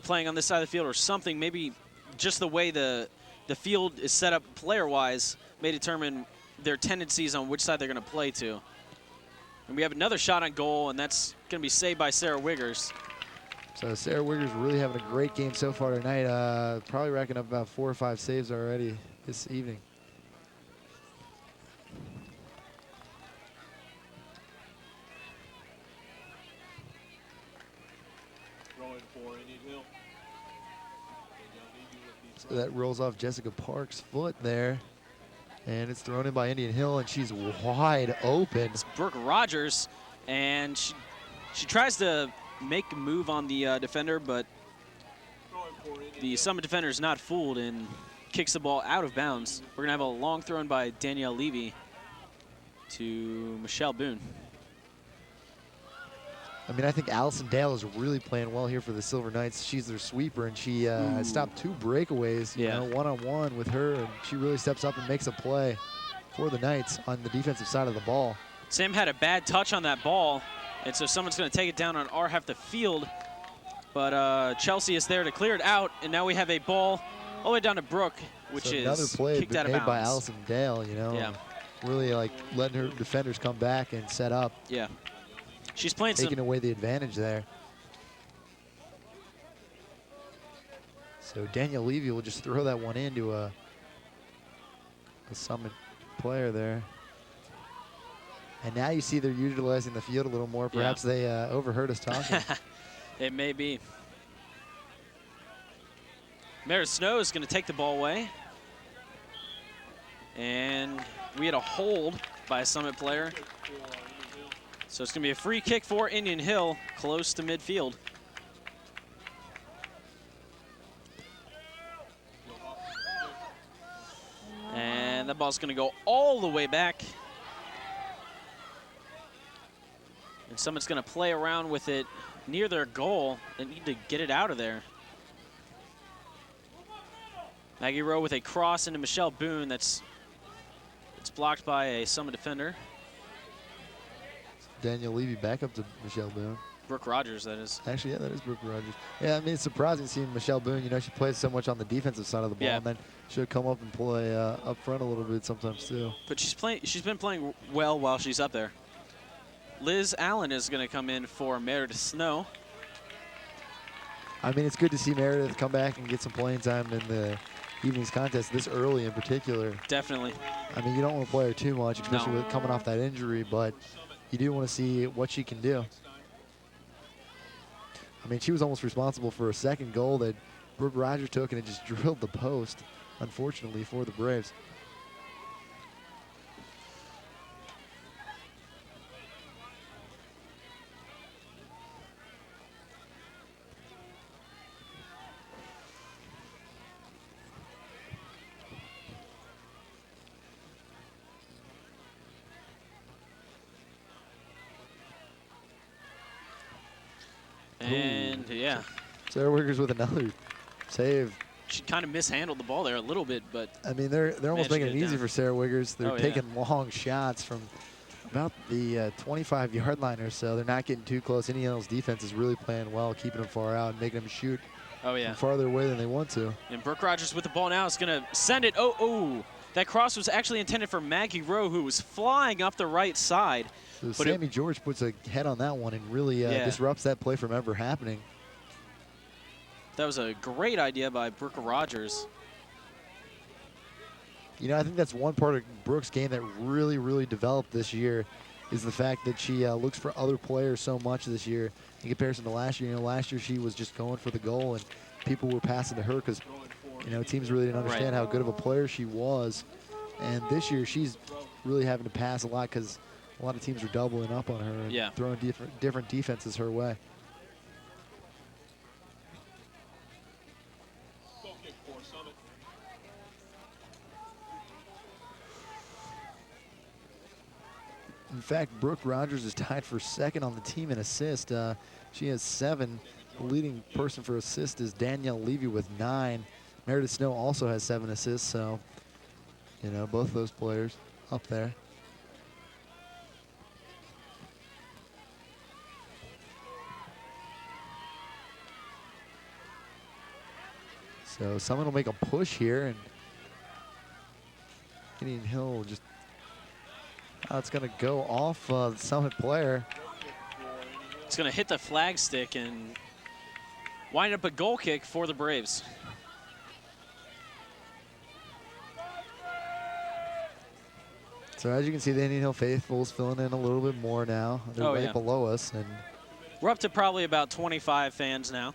playing on this side of the field or something. Maybe just the way the field is set up player-wise may determine their tendencies on which side they're going to play to. And we have another shot on goal, and that's going to be saved by Sarah Wiggers. So Sarah Wiggers really having a great game so far tonight. Probably racking up about 4 or 5 saves already this evening. Throwing for Indian Hill. Danielle Levy with the So throw. that rolls off Jessica Park's foot there. And it's thrown in by Indian Hill, and she's wide open. It's Brooke Rogers, and she tries to make a move on the defender, but Throwing for Indian the Hill. Summit defender is not fooled and kicks the ball out of bounds. We're going to have a long throw in by Danielle Levy to Michelle Boone. I mean, I think Allison Dale is really playing well here for the Silver Knights. She's their sweeper, and she has stopped 2 breakaways, you know, one-on-one with her, and she really steps up and makes a play for the Knights on the defensive side of the ball. Sam had a bad touch on that ball, and so someone's going to take it down on our half the field. But Chelsea is there to clear it out, and now we have a ball all the way down to Brooke, which So is another play kicked out of made bounds. by Allison Dale, you know. Yeah. Really, like, letting her defenders come back and set up, Yeah. She's playing taking some. away the advantage there. So Daniel Levy will just throw that one into a Summit player there. And now you see they're utilizing the field a little more. Perhaps they overheard us talking. It may be. Meredith Snow is going to take the ball away. And we had a hold by a Summit player. So it's going to be a free kick for Indian Hill, close to midfield. And that ball's going to go all the way back. And Summit's going to play around with it near their goal. They need to get it out of there. Maggie Rowe with a cross into Michelle Boone. It's blocked by a Summit defender. Daniel Levy back up to Michelle Boone. Brooke Rogers, that is. Actually, yeah, that is Brooke Rogers. Yeah, I mean, it's surprising seeing Michelle Boone. You know, she plays so much on the defensive side of the ball, Yeah. and then she'll come up and play up front a little bit sometimes too. But she's been playing well while she's up there. Liz Allen is going to come in for Meredith Snow. I mean, it's good to see Meredith come back and get some playing time in the evening's contest this early in particular. Definitely. I mean, you don't want to play her too much, especially with coming off that injury, but you do want to see what she can do. I mean, she was almost responsible for a second goal that Brooke Rogers took, and it just drilled the post, unfortunately, for the Braves. And yeah, Sarah Wiggers with another save. she kind of mishandled the ball there a little bit, but I mean, they're almost managed to making get it it easy down. for Sarah Wiggers. They're Oh, yeah. taking long shots from about the 25-yard line or so. They're not getting too close. Indiana Hill's defense is really playing well, keeping them far out and making them shoot oh yeah. from farther away than they want to. And Brooke Rogers with the ball now is going to send it. Oh, that cross was actually intended for Maggie Rowe, who was flying up the right side. So But it- Sammy George puts a head on that one and really Yeah. disrupts that play from ever happening. That was a great idea by Brooke Rogers. You know, I think that's one part of Brooke's game that really, really developed this year is the fact that she looks for other players so much this year in comparison to last year. You know, last year she was just going for the goal and people were passing to her because, you know, teams really didn't understand how good of a player she was. And this year she's really having to pass a lot because a lot of teams are doubling up on her and Yeah. throwing different defenses her way. Goal kick for Summit. In fact, Brooke Rogers is tied for second on the team in assist. She has 7. The leading person for assist is Danielle Levy with 9. Meredith Snow also has 7 assists, so, you know, both those players up there. So someone will make a push here, and Indian Hill just, it's going to go off the Summit player. It's going to hit the flag stick and wind up a goal kick for the Braves. So as you can see, the Indian Hill faithfuls filling in a little bit more now. They're Oh, right yeah. below us, and We're up to probably about 25 fans now.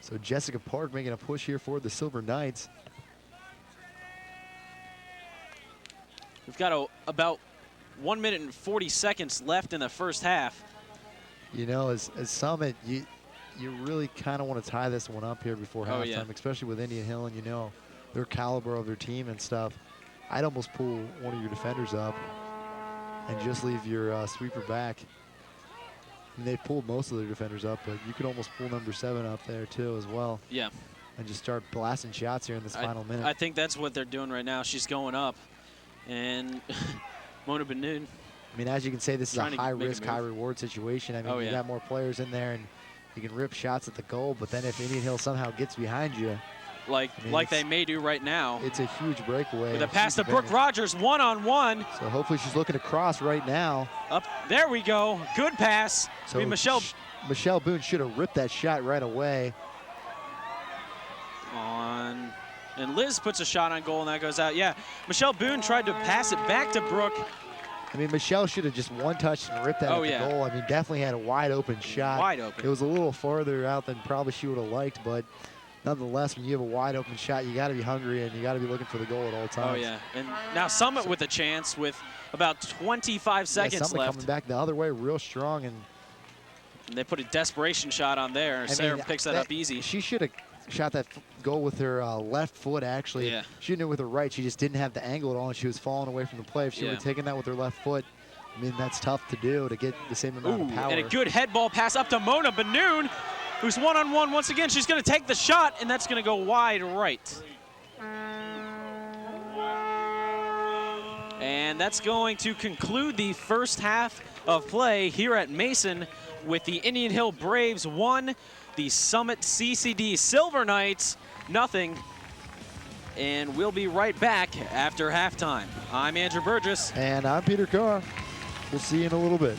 so Jessica Park making a push here for the Silver Knights. We've got about 1 minute and 40 seconds left in the first half. You know, as Summit, you really kind of want to tie this one up here before Oh, halftime, yeah. especially with Indian Hill and you know their caliber of their team and stuff. I'd almost pull one of your defenders up and just leave your sweeper back. I mean, they pulled most of their defenders up, but you could almost pull number 7 up there too as well Yeah, and just start blasting shots here in this final minute. I think that's what they're doing right now. She's going up. And Mona Benoon, I mean, as you can say, this is a Trying to make a high-risk, move. high-reward situation. I mean, Oh, you yeah. got more players in there, and you can rip shots at the goal. But then if Indian Hill somehow gets behind you, like I mean, like they it's- may do right now. it's a huge breakaway. With a and pass to huge Brooke advantage. Rogers, one-on-one. So hopefully she's looking to cross right now. Up, there we go. Good pass. So Michelle Michelle Boone should have ripped that shot right away. on. And Liz puts a shot on goal, and that goes out. Yeah, Michelle Boone tried to pass it back to Brooke. I mean, Michelle should have just one-touched and ripped that Oh, at yeah. the goal. I mean, definitely had a wide-open shot. Wide open. It was a little farther out than probably she would have liked, but nonetheless, when you have a wide-open shot, you got to be hungry and you got to be looking for the goal at all times. Oh, yeah. And now Summit with a chance with about 25 seconds Summit left. coming back the other way real strong, and And they put a desperation shot on there. Sarah mean, picks that up easy. She should have shot that goal with her left foot, actually. Yeah. Shooting it with her right, she just didn't have the angle at all, and she was falling away from the play. If she would have Yeah. taken that with her left foot, I mean, that's tough to do, to get the same amount of power. And a good head ball pass up to Mona Benoon, who's one-on-one once again. She's going to take the shot, and that's going to go wide right. And that's going to conclude the first half of play here at Mason with the Indian Hill Braves 1, the Summit CCD Silver Knights 0. And we'll be right back after halftime. I'm Andrew Burgess. And I'm Peter Carr. We'll see you in a little bit.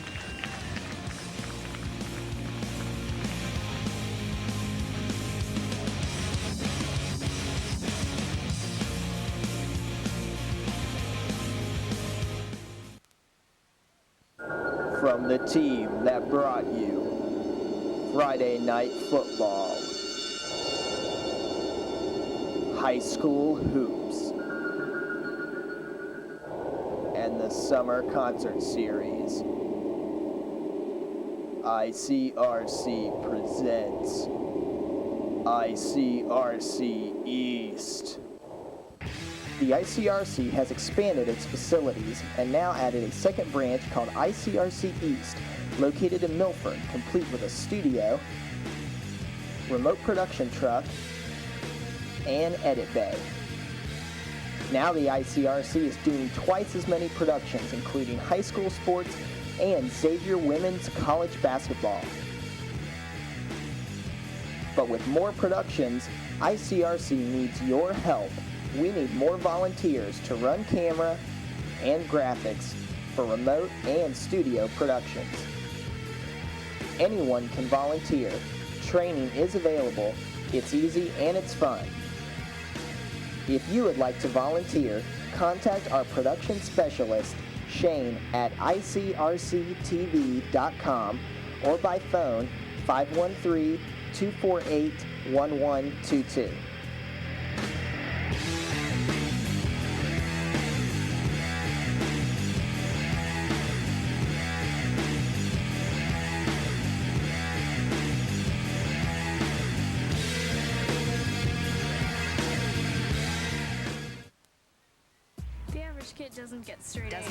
From the team that brought you Friday Night Football, High School Hoops, and the Summer Concert Series, ICRC presents ICRC East. The ICRC has expanded its facilities and now added a second branch called ICRC East, located in Milford, complete with a studio, remote production truck, and edit bay. Now the ICRC is doing twice as many productions, including high school sports and Xavier Women's College Basketball. But with more productions, ICRC needs your help. We need more volunteers to run camera and graphics for remote and studio productions. Anyone can volunteer. Training is available. It's easy and it's fun. If you would like to volunteer, contact our production specialist, Shane, at icrctv.com or by phone 513-248-1122. The average kid doesn't get straight A's.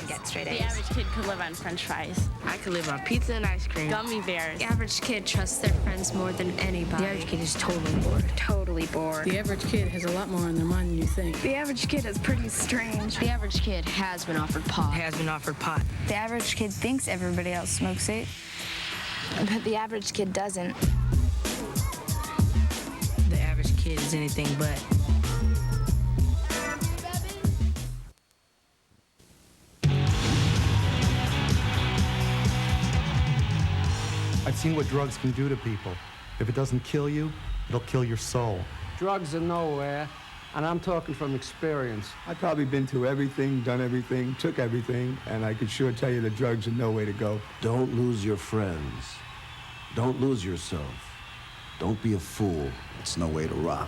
The average kid could live on french fries. I could live on pizza and ice cream. Gummy bears. The average kid trusts their friends more than anybody. The average kid is totally bored. Totally bored. The average kid has a lot more on their mind than you think. The average kid is pretty strange. The average kid has been offered pot. The average kid thinks everybody else smokes it, but the average kid doesn't. The average kid is anything but. I've seen what drugs can do to people. If it doesn't kill you, it'll kill your soul. Drugs are nowhere, and I'm talking from experience. I've probably been through everything, done everything, took everything, and I could sure tell you that drugs are no way to go. Don't lose your friends. Don't lose yourself. Don't be a fool. It's no way to rock.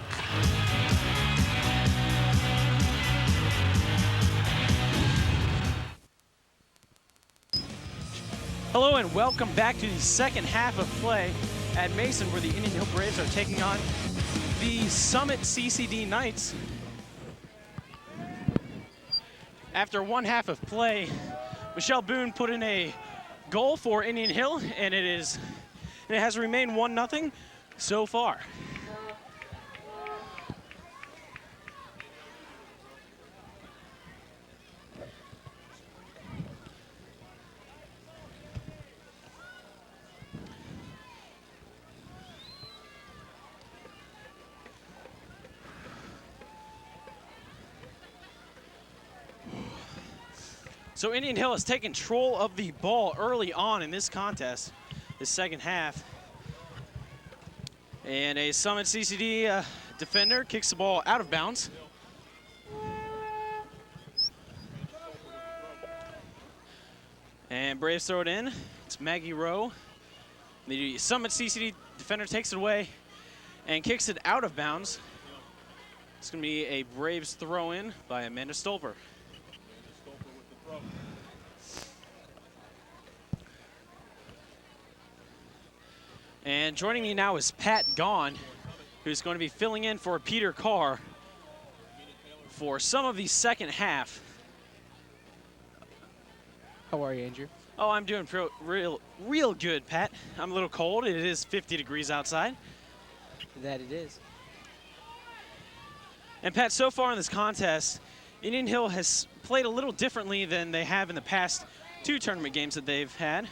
Hello and welcome back to the second half of play at Mason, where the Indian Hill Braves are taking on the Summit CCD Knights. After one half of play, Michelle Boone put in a goal for Indian Hill, and it has remained 1-0 so far. So Indian Hill has taken control of the ball early on in this contest, this second half. And a Summit CCD defender kicks the ball out of bounds. And Braves throw it in. It's Maggie Rowe. The Summit CCD defender takes it away and kicks it out of bounds. It's going to be a Braves throw in by Amanda Stolper. And joining me now is Pat Gaughan, who's going to be filling in for Peter Carr for some of the second half. How are you, Andrew? Oh, I'm doing real good, Pat. I'm a little cold. It is 50 degrees outside. That it is. And Pat, so far in this contest, Indian Hill has played a little differently than they have in the past two tournament games that they've had.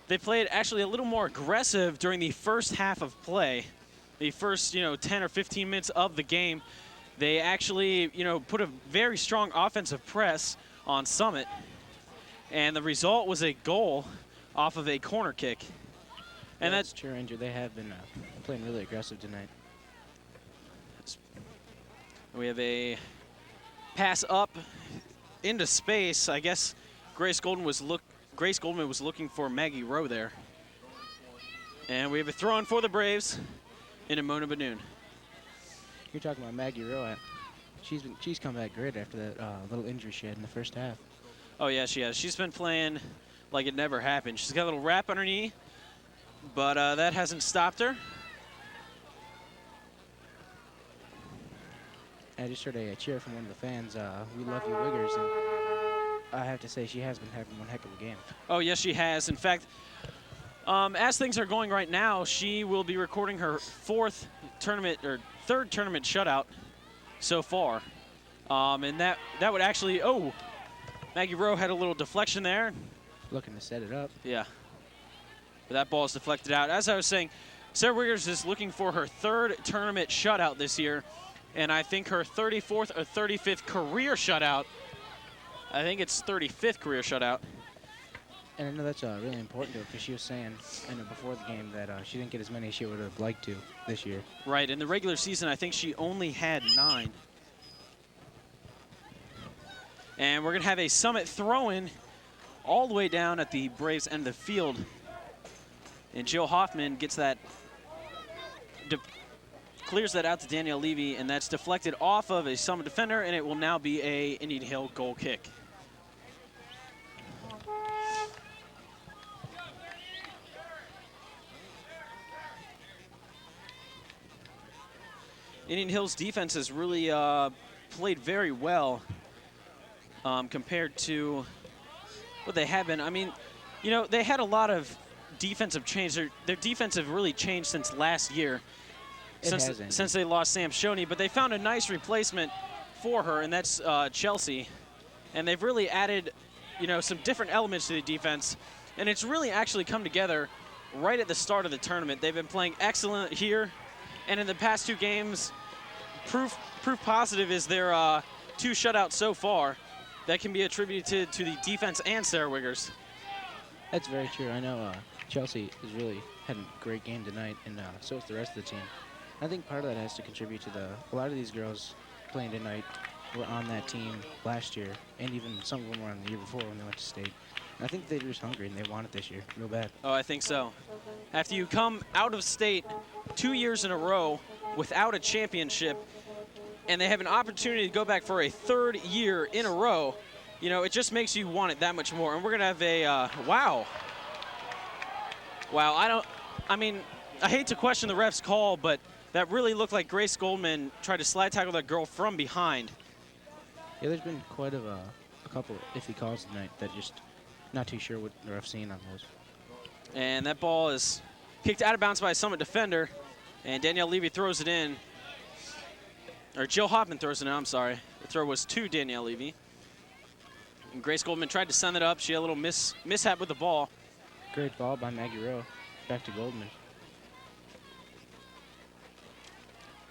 They played actually a little more aggressive during the first half of play. The first, 10 or 15 minutes of the game, they actually, put a very strong offensive press on Summit. And the result was a goal off of a corner kick. And that's true, Andrew. They have been playing really aggressive tonight. We have a pass up into space. I guess Grace Goldman was looking for Maggie Rowe there. And we have a throw in for the Braves into Mona Benoon. You're talking about Maggie Rowe. She's come back great after that little injury she had in the first half. Oh yeah, she has. She's been playing like it never happened. She's got a little wrap on her knee, but that hasn't stopped her. I just heard a cheer from one of the fans. We love you, Wiggers. And I have to say, she has been having one heck of a game. Oh, yes, she has. In fact, as things are going right now, she will be recording her third tournament shutout so far. And that would actually, Maggie Rowe had a little deflection there. Looking to set it up. Yeah. But that ball is deflected out. As I was saying, Sarah Wiggers is looking for her third tournament shutout this year. And I think her 34th or 35th career shutout. I think it's 35th career shutout. And I know that's really important to her because she was saying, I know before the game, that she didn't get as many as she would have liked to this year. Right. In the regular season, I think she only had 9. And we're going to have a Summit throw-in all the way down at the Braves end of the field. And Jill Hoffman gets that, clears that out to Danielle Levy, and that's deflected off of a Summit defender, and it will now be a Indian Hill goal kick. Indian Hill's defense has really played very well compared to what they have been. I mean, you know, they had a lot of defensive change. Their defense have really changed since last year, since they lost Sam Shoney. But they found a nice replacement for her, and that's Chelsea. And they've really added, you know, some different elements to the defense. And it's really actually come together right at the start of the tournament. They've been playing excellent here. And in the past 2 games, proof positive is their 2 shutouts so far that can be attributed to the defense and Sarah Wiggers. That's very true. I know Chelsea has really had a great game tonight, and so is the rest of the team. I think part of that has to contribute to a lot of these girls playing tonight were on that team last year, and even some of them were on the year before when they went to state. And I think they're just hungry, and they want it this year real bad. Oh, I think so. After you come out of state 2 years in a row without a championship, and they have an opportunity to go back for a 3rd year in a row, you know, it just makes you want it that much more. And we're going to have a, wow. Wow, I mean, I hate to question the ref's call, but that really looked like Grace Goldman tried to slide tackle that girl from behind. Yeah, there's been quite a couple iffy calls tonight that just not too sure what the ref's seen on those. And that ball is kicked out of bounds by a Summit defender, and Danielle Levy throws it in. Or Jill Hoffman throws it in, I'm sorry. The throw was to Danielle Levy. And Grace Goldman tried to send it up. She had a little mishap with the ball. Great ball by Maggie Rowe. Back to Goldman.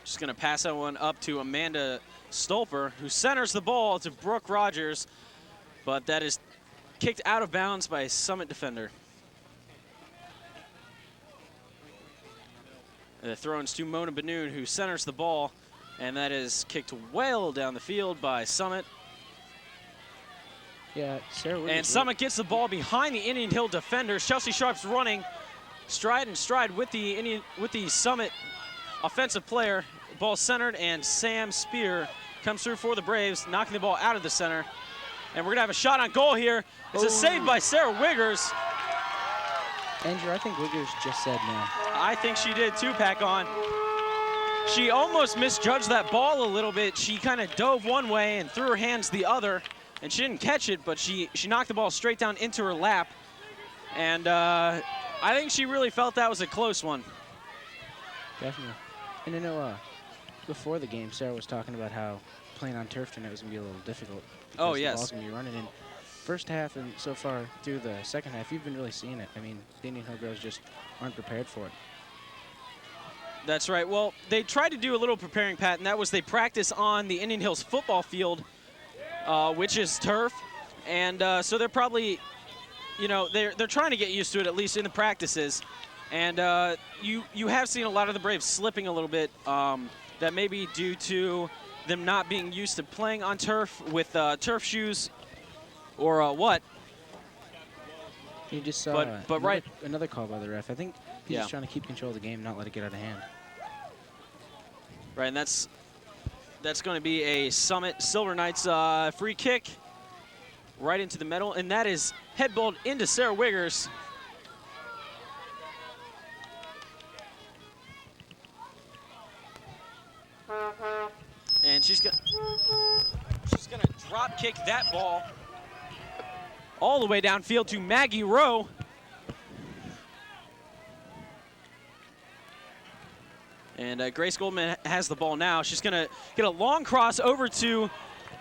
Just going to pass that one up to Amanda Stolper, who centers the ball to Brooke Rogers. But that is kicked out of bounds by a Summit defender. The throw-ins to Mona Benoon, who centers the ball. And that is kicked well down the field by Summit. Yeah, Sarah Wiggers. And Summit gets the ball behind the Indian Hill defenders. Chelsea Sharp's running stride with the Summit offensive player. Ball centered, and Sam Spear comes through for the Braves, knocking the ball out of the center. And we're going to have a shot on goal here. It's a save by Sarah Wiggers. Andrew, I think Wiggers just said no. I think she did too, Pack-On. She almost misjudged that ball a little bit. She kind of dove one way and threw her hands the other, and she didn't catch it, but she knocked the ball straight down into her lap. And I think she really felt that was a close one. Definitely. And I know before the game, Sarah was talking about how playing on turf tonight was going to be a little difficult. Oh, yes. The ball's going to be running in. First half and so far through the second half, you've been really seeing it. I mean, the Indian Hill girls just aren't prepared for it. That's right. Well, they tried to do a little preparing, Pat, and that was they practice on the Indian Hills football field, which is turf. And so they're probably, you know, they're trying to get used to it, at least in the practices. And you have seen a lot of the Braves slipping a little bit. That may be due to them not being used to playing on turf with turf shoes or what. You just saw but another call by the ref. I think he's just trying to keep control of the game, not let it get out of hand. Right, and that's going to be a Summit Silver Knights free kick right into the middle, and that is headballed into Sarah Wiggers. And she's got. drop kick that ball all the way downfield to Maggie Rowe. And Grace Goldman has the ball now. She's going to get a long cross over to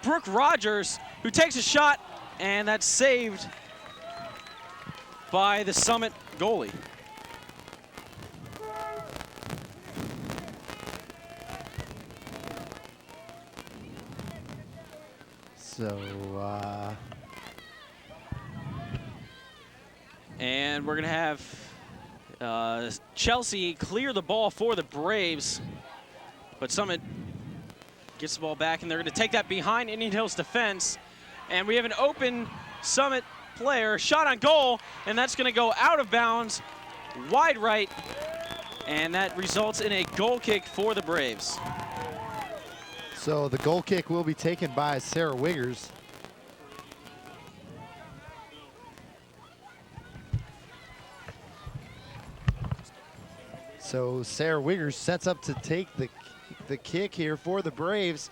Brooke Rogers, who takes a shot, and that's saved by the Summit goalie. So, and we're going to have Chelsea clear the ball for the Braves, but Summit gets the ball back, and they're going to take that behind Indian Hill's defense. And we have an open Summit player, shot on goal, and that's going to go out of bounds, wide right, and that results in a goal kick for the Braves. so the goal kick will be taken by Sarah Wiggers. So Sarah Wiggers sets up to take the kick here for the Braves.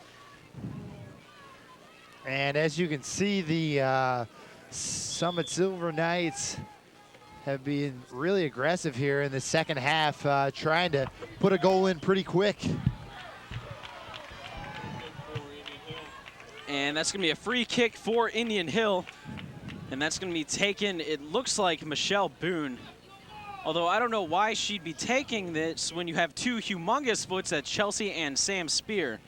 And as you can see, the Summit Silver Knights have been really aggressive here in the second half, trying to put a goal in pretty quick. And that's going to be a free kick for Indian Hill. And that's going to be taken, it looks like, Michelle Boone. Although I don't know why she'd be taking this when you have two humongous foots at Chelsea and Sam Spear.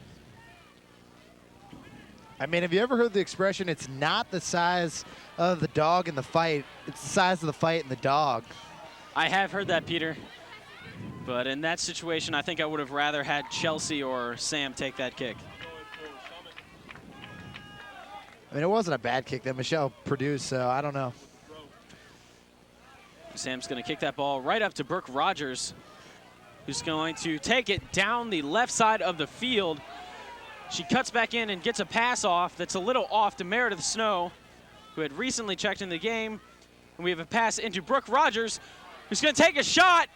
I mean, have you ever heard the expression, it's not the size of the dog in the fight, it's the size of the fight in the dog? I have heard that, Peter. But in that situation, I think I would have rather had Chelsea or Sam take that kick. I mean, it wasn't a bad kick that Michelle produced, so I don't know. Sam's going to kick that ball right up to Brooke Rogers, who's going to take it down the left side of the field. She cuts back in and gets a pass off that's a little off to Meredith Snow, who had recently checked in the game. And we have a pass into Brooke Rogers, who's going to take a shot,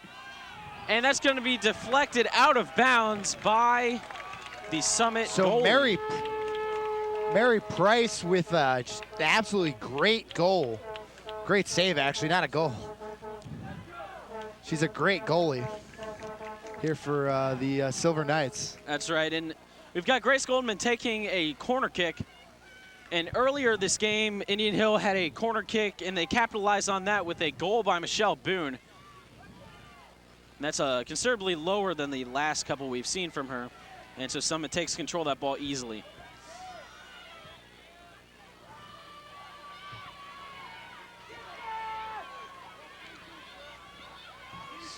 and that's going to be deflected out of bounds by the Summit So goalie. Mary Price with just an absolutely great goal. Great save, actually, not a goal. She's a great goalie here for the Silver Knights. That's right, and we've got Grace Goldman taking a corner kick. And earlier this game, Indian Hill had a corner kick, and they capitalized on that with a goal by Michelle Boone. And that's considerably lower than the last couple we've seen from her. And so Summit takes control of that ball easily.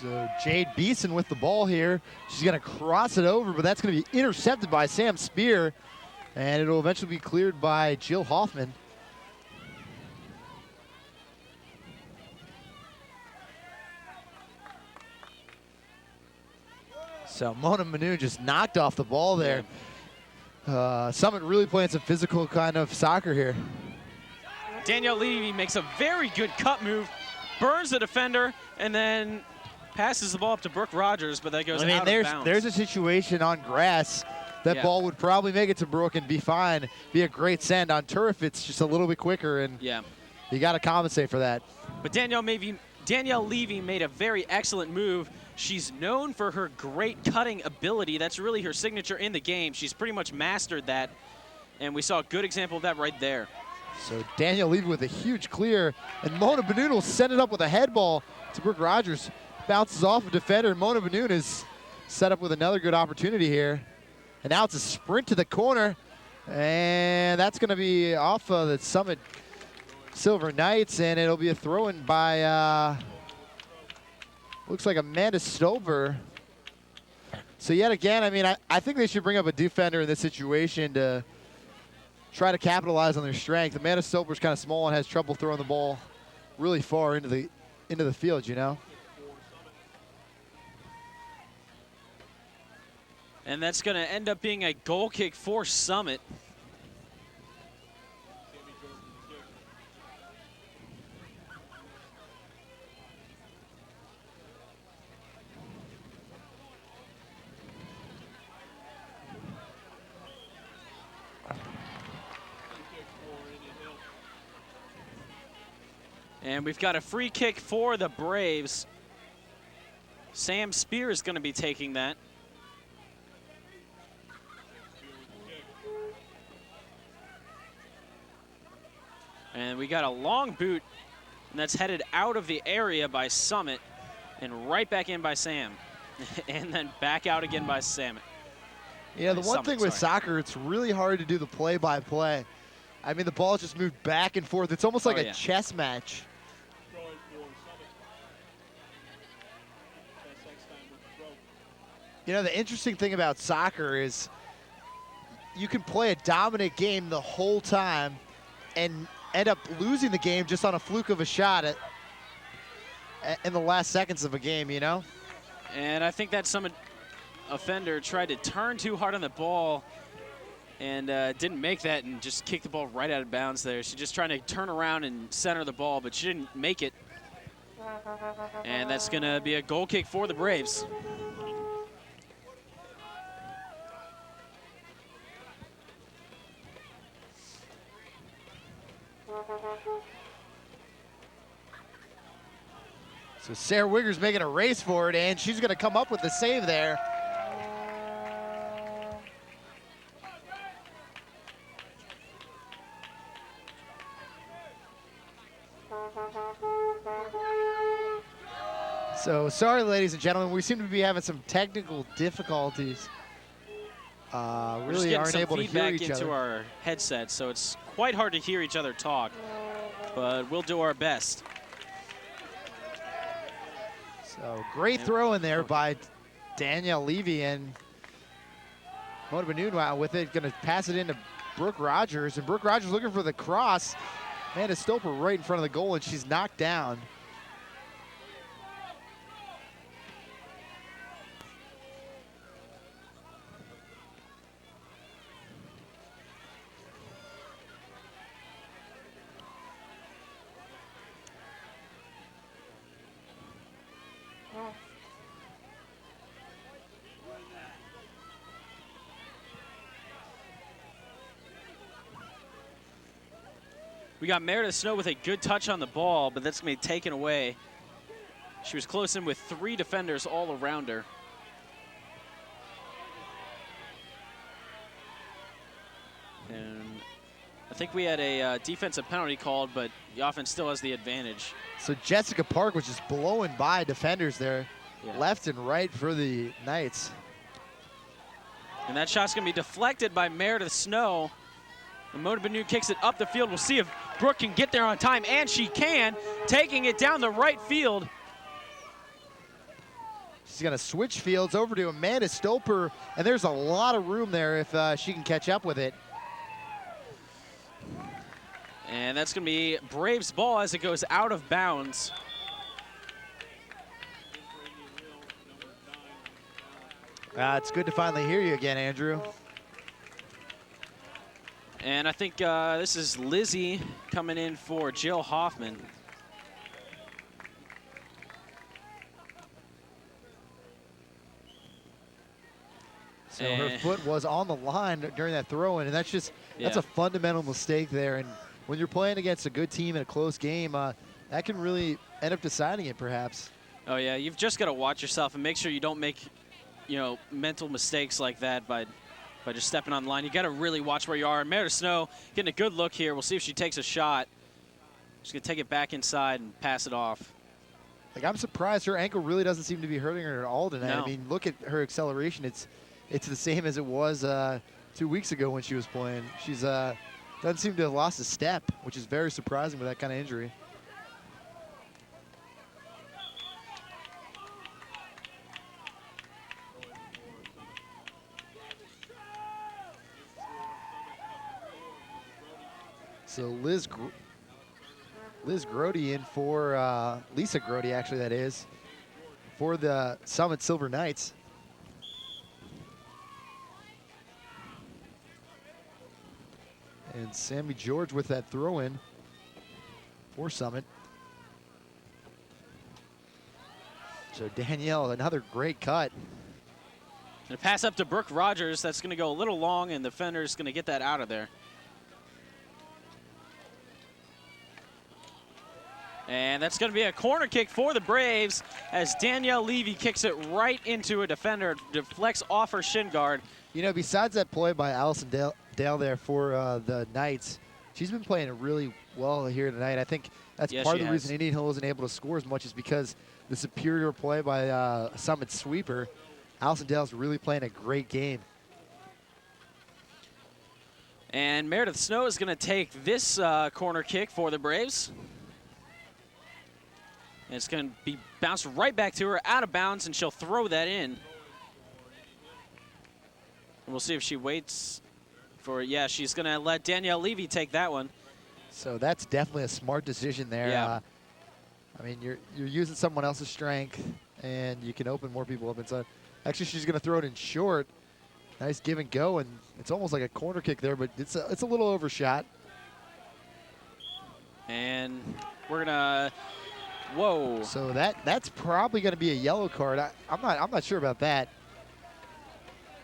So Jade Beeson with the ball here. She's going to cross it over, but that's going to be intercepted by Sam Spear. And it'll eventually be cleared by Jill Hoffman. So Mona Manu just knocked off the ball there. Summit really playing some physical kind of soccer here. Danielle Levy makes a very good cut move, burns the defender, and then passes the ball up to Brooke Rogers, but that goes out of bounds. There's a situation on grass. That ball would probably make it to Brooke and be fine. Be a great send. On turf, it's just a little bit quicker, and you got to compensate for that. But Danielle Levy made a very excellent move. She's known for her great cutting ability. That's really her signature in the game. She's pretty much mastered that, and we saw a good example of that right there. So Danielle Levy with a huge clear, and Mona Benoon will send it up with a head ball to Brooke Rogers. Bounces off a defender, and Mona Benoon is set up with another good opportunity here. And now it's a sprint to the corner, and that's going to be off of the Summit Silver Knights, and it'll be a throw-in by, looks like Amanda Stover. So yet again, I mean, I think they should bring up a defender in this situation to try to capitalize on their strength. Amanda Stover's kind of small and has trouble throwing the ball really far into the field, you know? And that's going to end up being a goal kick for Summit. And we've got a free kick for the Braves. Sam Spear is going to be taking that. And we got a long boot, and that's headed out of the area by Summit and right back in by Sam. And then back out again by Sam. Yeah, the one thing with soccer, it's really hard to do the play-by-play. I mean, the ball just moved back and forth. It's almost like a chess match. You know, the interesting thing about soccer is you can play a dominant game the whole time and end up losing the game just on a fluke of a shot in the last seconds of a game, you know? And I think that Summit offender tried to turn too hard on the ball and didn't make that and just kicked the ball right out of bounds there. She's just trying to turn around and center the ball, but she didn't make it. And that's going to be a goal kick for the Braves. So Sarah Wigger's making a race for it, and she's going to come up with the save there. So sorry, ladies and gentlemen, we seem to be having some technical difficulties. Really aren't able to hear each other. Into our headset, so it's quite hard to hear each other talk, but we'll do our best. So great throw in there by Danielle Levy, and Mona Benunwa with it, going to pass it into Brooke Rogers, and Brooke Rogers looking for the cross. Amanda Stoper right in front of the goal, and she's knocked down. We got Meredith Snow with a good touch on the ball, but that's going to be taken away. She was close in with 3 defenders all around her. And I think we had a defensive penalty called, but the offense still has the advantage. So Jessica Park was just blowing by defenders there, left and right for the Knights. And that shot's going to be deflected by Meredith Snow. And Mona Benu kicks it up the field. We'll see if Brooke can get there on time, and she can, taking it down the right field. She's going to switch fields over to Amanda Stoper, and there's a lot of room there if she can catch up with it. And that's going to be Braves ball as it goes out of bounds. It's good to finally hear you again, Andrew. And I think this is Lizzie coming in for Jill Hoffman. So her foot was on the line during that throw-in, and that's just, that's a fundamental mistake there. And when you're playing against a good team in a close game, that can really end up deciding it, perhaps. Oh yeah, you've just got to watch yourself and make sure you don't make, mental mistakes like that by just stepping on the line. You got to really watch where you are. And Meredith Snow getting a good look here. We'll see if she takes a shot. She's going to take it back inside and pass it off. Like, I'm surprised her ankle really doesn't seem to be hurting her at all tonight. No. I mean, look at her acceleration. It's the same as it was 2 weeks ago when she was playing. She's doesn't seem to have lost a step, which is very surprising with that kind of injury. So Liz Grody in for Lisa Grody, actually, that is, for the Summit Silver Knights. And Sammy George with that throw-in for Summit. So Danielle, another great cut. And a pass up to Brooke Rogers. That's going to go a little long, and the defender's going to get that out of there. And that's going to be a corner kick for the Braves as Danielle Levy kicks it right into a defender, deflects off her shin guard. You know, besides that play by Allison Dale there for the Knights, she's been playing really well here tonight. I think that's part of the reason Indian Hill wasn't able to score as much is because the superior play by Summit sweeper. Allison Dale's really playing a great game. And Meredith Snow is going to take this corner kick for the Braves. And it's going to be bounced right back to her, out of bounds, and she'll throw that in. And we'll see if she waits for it. Yeah, she's going to let Danielle Levy take that one. So that's definitely a smart decision there. Yeah. I mean, you're using someone else's strength, and you can open more people up inside. Actually, she's going to throw it in short. Nice give and go, and it's almost like a corner kick there, but it's a little overshot. And we're gonna, whoa. So that's probably going to be a yellow card. I'm not sure about that.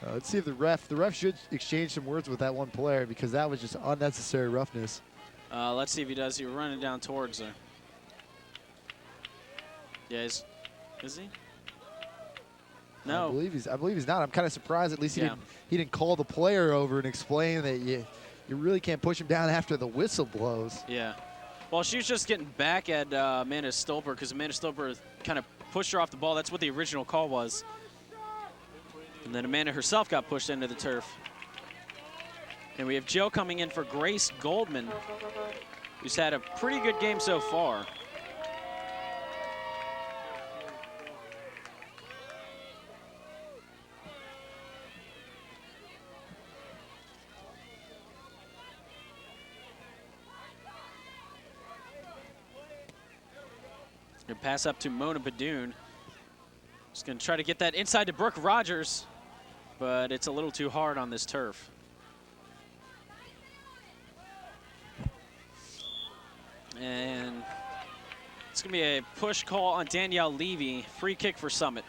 Let's see if the ref should exchange some words with that one player because that was just unnecessary roughness. Let's see if he does. He's running down towards her. Yeah, is he? No. I believe he's not. I'm kind of surprised. At least he didn't call the player over and explain that you really can't push him down after the whistle blows. Yeah. Well, she was just getting back at Amanda Stolper because Amanda Stolper kind of pushed her off the ball. That's what the original call was. And then Amanda herself got pushed into the turf. And we have Jill coming in for Grace Goldman, who's had a pretty good game so far. Gonna pass up to Mona Badoon. Just gonna try to get that inside to Brooke Rogers, but it's a little too hard on this turf. And it's gonna be a push call on Danielle Levy. Free kick for Summit.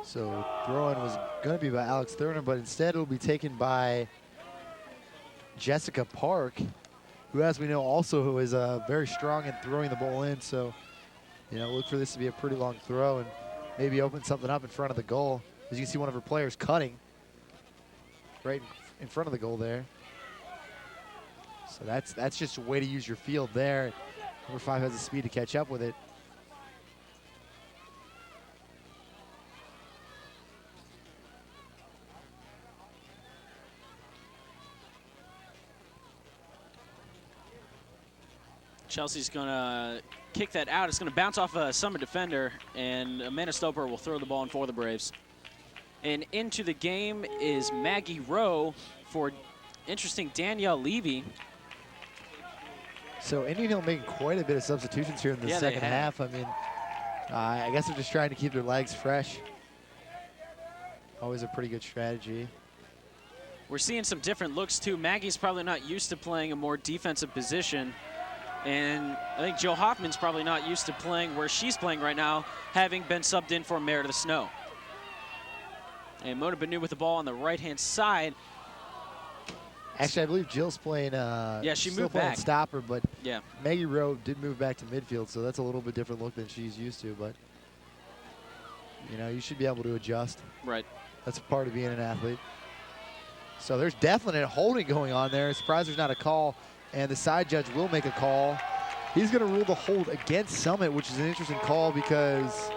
So throw-in was going to be by Alex Thurner, but instead it'll be taken by Jessica Park, who, as we know, also is very strong in throwing the ball in. So, you know, look for this to be a pretty long throw and maybe open something up in front of the goal. As you can see, one of her players cutting right in front of the goal there. So that's just a way to use your field there. Number 5 has the speed to catch up with it. Chelsea's going to kick that out. It's going to bounce off a Summit defender, and Amanda Stoper will throw the ball in for the Braves. And into the game is Maggie Rowe for, interesting, Danielle Levy. So Indian Hill making quite a bit of substitutions here in the second half. I mean, I guess they're just trying to keep their legs fresh. Always a pretty good strategy. We're seeing some different looks, too. Maggie's probably not used to playing a more defensive position. And I think Jill Hoffman's probably not used to playing where she's playing right now, having been subbed in for Meredith Snow. And Mona Banu with the ball on the right-hand side. Actually, I believe Jill's playing. Yeah, she still moved playing back. Stopper, but yeah, Maggie Rowe did move back to midfield, so that's a little bit different look than she's used to. But you know, you should be able to adjust. Right. That's a part of being an athlete. So there's definitely a holding going on there. Surprised there's not a call. And the side judge will make a call. He's going to rule the hold against Summit, which is an interesting call because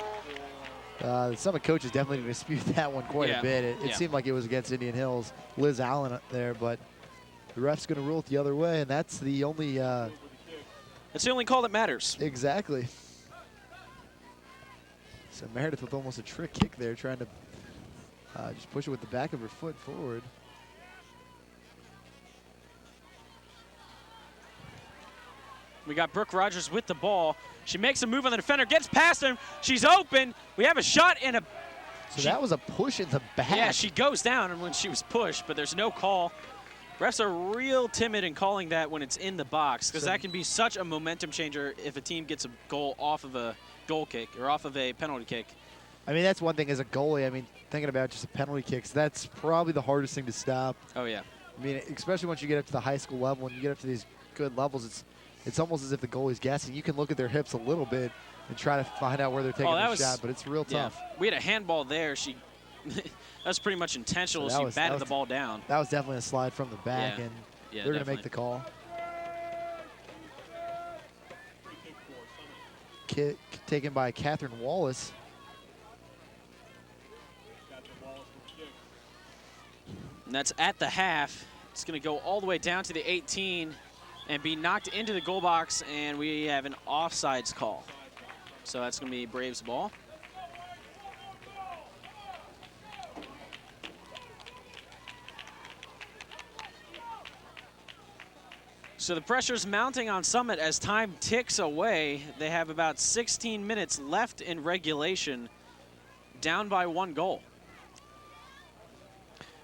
the Summit coach is definitely going to dispute that one quite a bit. It seemed like it was against Indian Hills, Liz Allen there, but the ref's going to rule it the other way, and that's the only. That's the only call that matters. Exactly. So Meredith with almost a trick kick there, trying to just push it with the back of her foot forward. We got Brooke Rogers with the ball. She makes a move on the defender, gets past him. She's open. We have a shot and a... So that was a push in the back. Yeah, she goes down when she was pushed, but there's no call. Refs are real timid in calling that when it's in the box, because that can be such a momentum changer if a team gets a goal off of a goal kick or off of a penalty kick. I mean, that's one thing as a goalie. I mean, thinking about just the penalty kicks, that's probably the hardest thing to stop. Oh, yeah. I mean, especially once you get up to the high school level and you get up to these good levels, it's almost as if the goalie's guessing. You can look at their hips a little bit and try to find out where they're taking the shot, but it's real tough. We had a handball there. That's pretty much intentional. So she batted the ball down. That was definitely a slide from the back, and they're going to make the call. Kick taken by Catherine Wallace. And that's at the half. It's going to go all the way down to the 18 and be knocked into the goal box, and we have an offsides call. So that's going to be Braves ball. So the pressure's mounting on Summit as time ticks away. They have about 16 minutes left in regulation, down by 1 goal.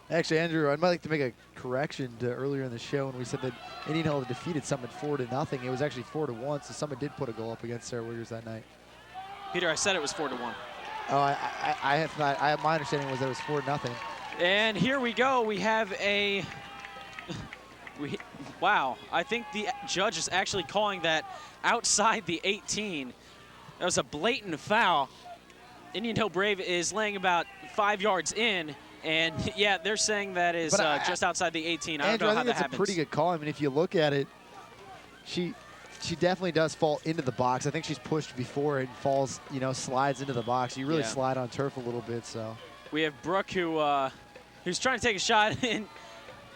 Actually, Andrew, I'd like to make a correction to earlier in the show when we said that Indian Hill had defeated Summit 4-0. It was actually 4-1, so Summit did put a goal up against Sarah Wiggers that night. Peter, I said it was 4-1. Oh, I have not. My understanding was that it was 4-0. And here we go. We have a. Wow, I think the judge is actually calling that outside the 18. That was a blatant foul. Indian Hill Brave is laying about 5 yards in, and yeah, they're saying that is just outside the 18. I don't know how that happens. That's a pretty good call. I mean, if you look at it, she definitely does fall into the box. I think she's pushed before it falls, you know, slides into the box. You really slide on turf a little bit, so. We have Brooke who's trying to take a shot, and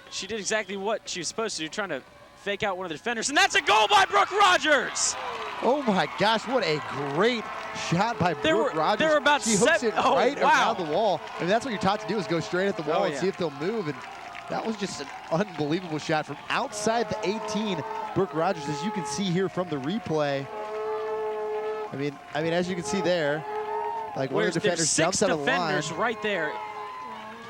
she did exactly what she was supposed to do, trying to fake out one of the defenders, and that's a goal by Brooke Rogers! Oh my gosh, what a great shot by Brooke Rogers. There were about she hooks it right wow. around the wall. I mean, that's what you're taught to do, is go straight at the wall and see if they'll move, and that was just an unbelievable shot from outside the 18. Brooke Rogers, as you can see here from the replay. I mean, as you can see there, like one of the defenders jumps out of the line. 6 defenders right there.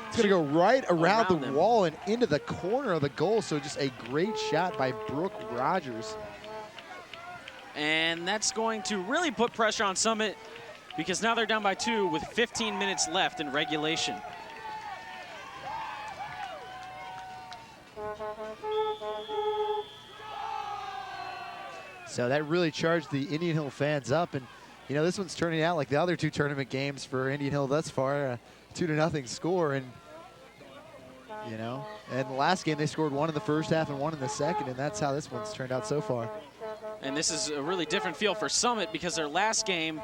It's going to go right around the wall and into the corner of the goal. So just a great shot by Brooke Rogers. And that's going to really put pressure on Summit, because now they're down by 2 with 15 minutes left in regulation. So that really charged the Indian Hill fans up. And, you know, this one's turning out like the other 2 tournament games for Indian Hill thus far. 2-0 score, and you know, and the last game they scored 1 in the first half and 1 in the second, and that's how this one's turned out so far. And this is a really different feel for Summit, because their last game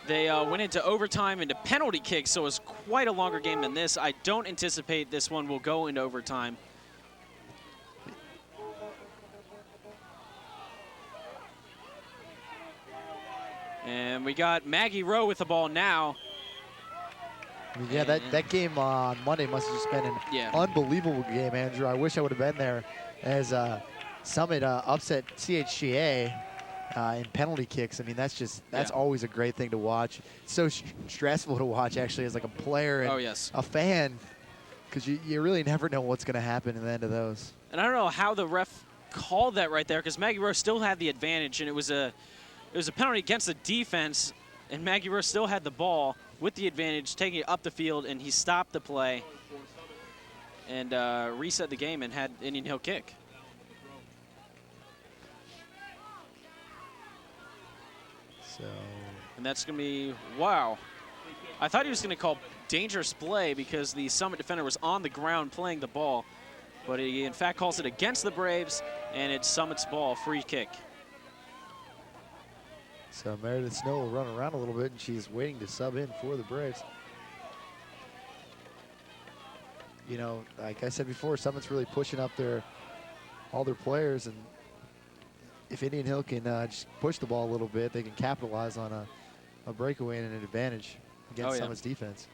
they went into overtime into penalty kicks, so it was quite a longer game than this. I don't anticipate this one will go into overtime. And we got Maggie Rowe with the ball now. I mean, yeah, that game on Monday must have just been an unbelievable game, Andrew. I wish I would have been there, as Summit upset CHGA in penalty kicks. I mean, that's always a great thing to watch. It's so stressful to watch, actually, as like a player and a fan, because you really never know what's going to happen in the end of those. And I don't know how the ref called that right there, because Maggie Rowe still had the advantage, and it was a penalty against the defense, and Maggie Rowe still had the ball with the advantage, taking it up the field, and he stopped the play and reset the game and had Indian Hill kick. So. And that's going to be, wow. I thought he was going to call dangerous play because the Summit defender was on the ground playing the ball, but he in fact calls it against the Braves, and it's Summit's ball, free kick. So Meredith Snow will run around a little bit, and she's waiting to sub in for the Braves. You know, like I said before, Summit's really pushing up all their players, and if Indian Hill can just push the ball a little bit, they can capitalize on a breakaway and an advantage against Summit's defense.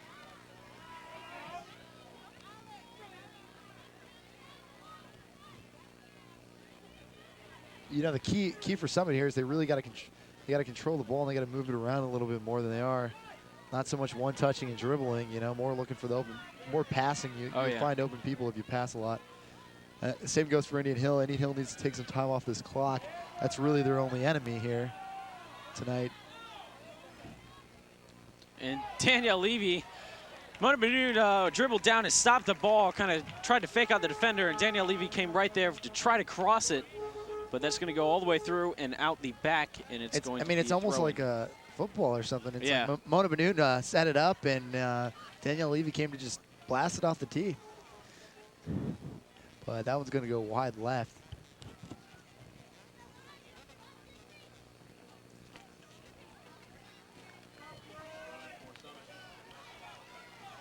You know, the key for Summit here is they really got to control the ball, and they got to move it around a little bit more than they are. Not so much one-touching and dribbling, you know, more looking for the open, more passing. You find open people if you pass a lot. Same goes for Indian Hill. Indian Hill needs to take some time off this clock. That's really their only enemy here tonight. And Danielle Levy, Mona Benoon dribbled down and stopped the ball, kind of tried to fake out the defender, and Danielle Levy came right there to try to cross it. But that's going to go all the way through and out the back, and it's going to be it's almost throwing. like a football or something. It's Yeah. like Mona Benoon set it up, and Danielle Levy came to just blast it off the tee. But that one's going to go wide left.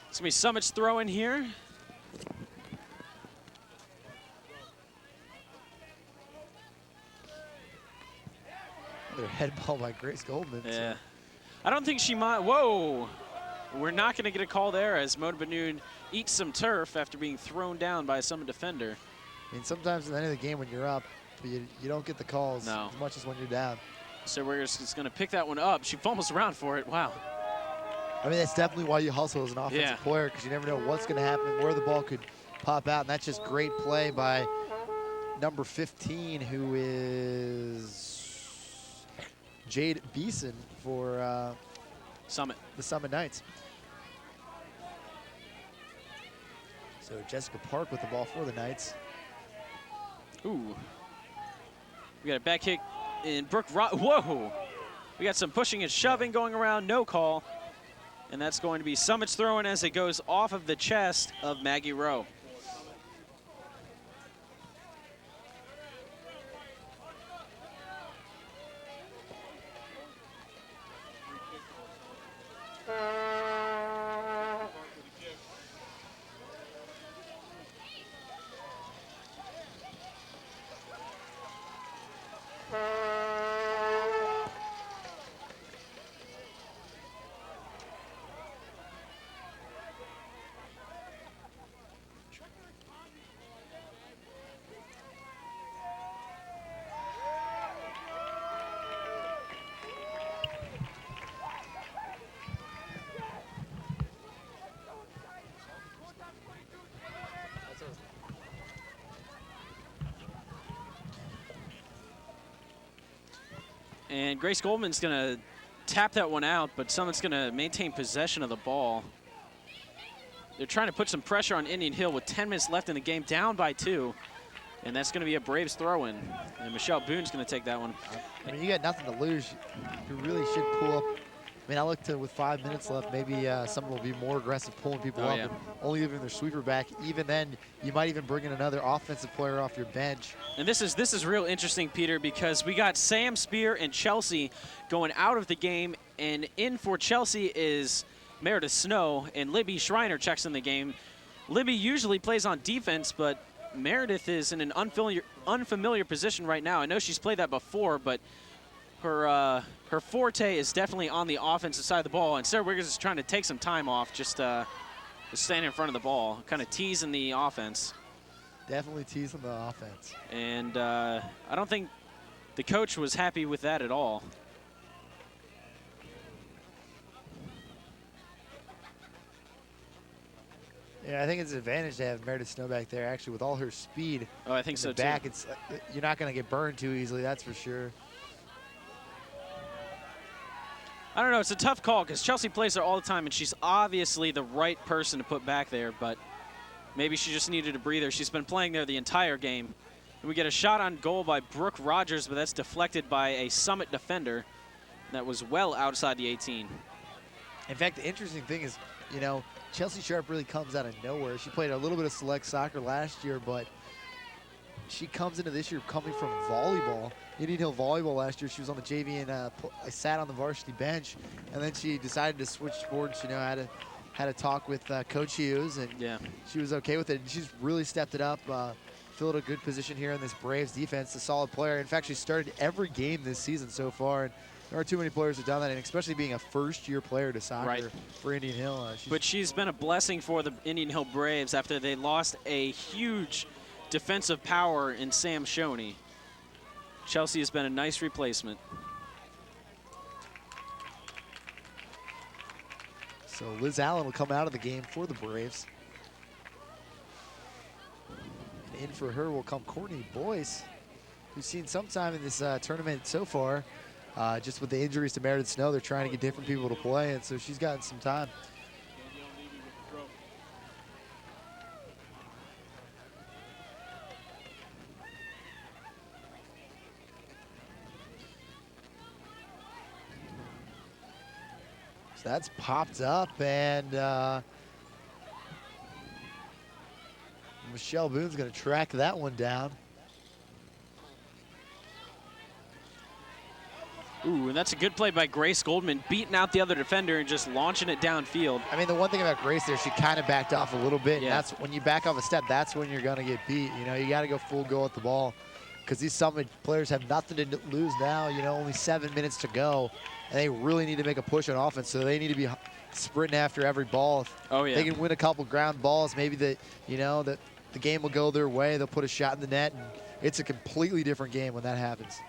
It's going to be Summit's throw in here. Another head ball by Grace Goldman. Yeah. So. I don't think she might. Whoa. We're not going to get a call there as Mona Benoon eats some turf after being thrown down by a Summit defender. I mean, sometimes at the end of the game when you're up, you don't get the calls No. as much as when you're down. So we're just going to pick that one up. She fumbles around for it. Wow. I mean, that's definitely why you hustle as an offensive player, because you never know what's going to happen, where the ball could pop out, and that's just great play by number 15, who is Jade Beeson for Summit. The Summit Knights. So Jessica Park with the ball for the Knights. Ooh. We got a back kick in Brooke. Whoa. We got some pushing and shoving going around. No call. And that's going to be Summit's throwing as it goes off of the chest of Maggie Rowe. And Grace Goldman's going to tap that one out, but Summit's going to maintain possession of the ball. They're trying to put some pressure on Indian Hill with 10 minutes left in the game, down by 2. And that's going to be a Braves throw-in. And Michelle Boone's going to take that one. I mean, you got nothing to lose. You really should pull up. I mean, I look to with 5 minutes left, maybe someone will be more aggressive pulling people up and only giving their sweeper back. Even then, you might even bring in another offensive player off your bench. And this is real interesting, Peter, because we got Sam Spear and Chelsea going out of the game, and in for Chelsea is Meredith Snow, and Libby Schreiner checks in the game. Libby usually plays on defense, but Meredith is in an unfamiliar position right now. I know she's played that before, but her forte is definitely on the offensive side of the ball, and Sarah Wiggers is trying to take some time off, just standing in front of the ball, kind of teasing the offense. Definitely teasing the offense. And I don't think the coach was happy with that at all. Yeah, I think it's an advantage to have Meredith Snow back there, actually, with all her speed. Oh, I think so, too. Back, it's you're not going to get burned too easily, that's for sure. I don't know. It's a tough call because Chelsea plays there all the time, and she's obviously the right person to put back there, but maybe she just needed a breather. She's been playing there the entire game. And we get a shot on goal by Brooke Rogers, but that's deflected by a Summit defender that was well outside the 18. In fact, the interesting thing is, you know, Chelsea Sharp really comes out of nowhere. She played a little bit of select soccer last year, but she comes into this year coming from volleyball. Indian Hill volleyball last year. She was on the JV and I sat on the varsity bench, and then she decided to switch sports. You know, had a talk with Coach Hughes, and she was okay with it. And she's really stepped it up, filled a good position here in this Braves defense. A solid player. In fact, she started every game this season so far. And there aren't too many players who've done that, and especially being a first-year player to soccer for Indian Hill. But she's been a blessing for the Indian Hill Braves after they lost a huge defensive power in Sam Shoney. Chelsea has been a nice replacement. So Liz Allen will come out of the game for the Braves. in for her will come Courtney Boyce, who's seen some time in this tournament so far. Just with the injuries to Meredith Snow, they're trying to get different people to play, and so she's gotten some time. So that's popped up, and Michelle Boone's going to track that one down. Ooh, and that's a good play by Grace Goldman, beating out the other defender and just launching it downfield. I mean, the one thing about Grace there, she kind of backed off a little bit. Yeah. And that's when you back off a step, that's when you're going to get beat. You know, you got to go full go at the ball because these Summit players have nothing to lose now. You know, only 7 minutes to go, and they really need to make a push on offense. So they need to be sprinting after every ball. If they can win a couple ground balls, maybe the game will go their way. They'll put a shot in the net, and it's a completely different game when that happens.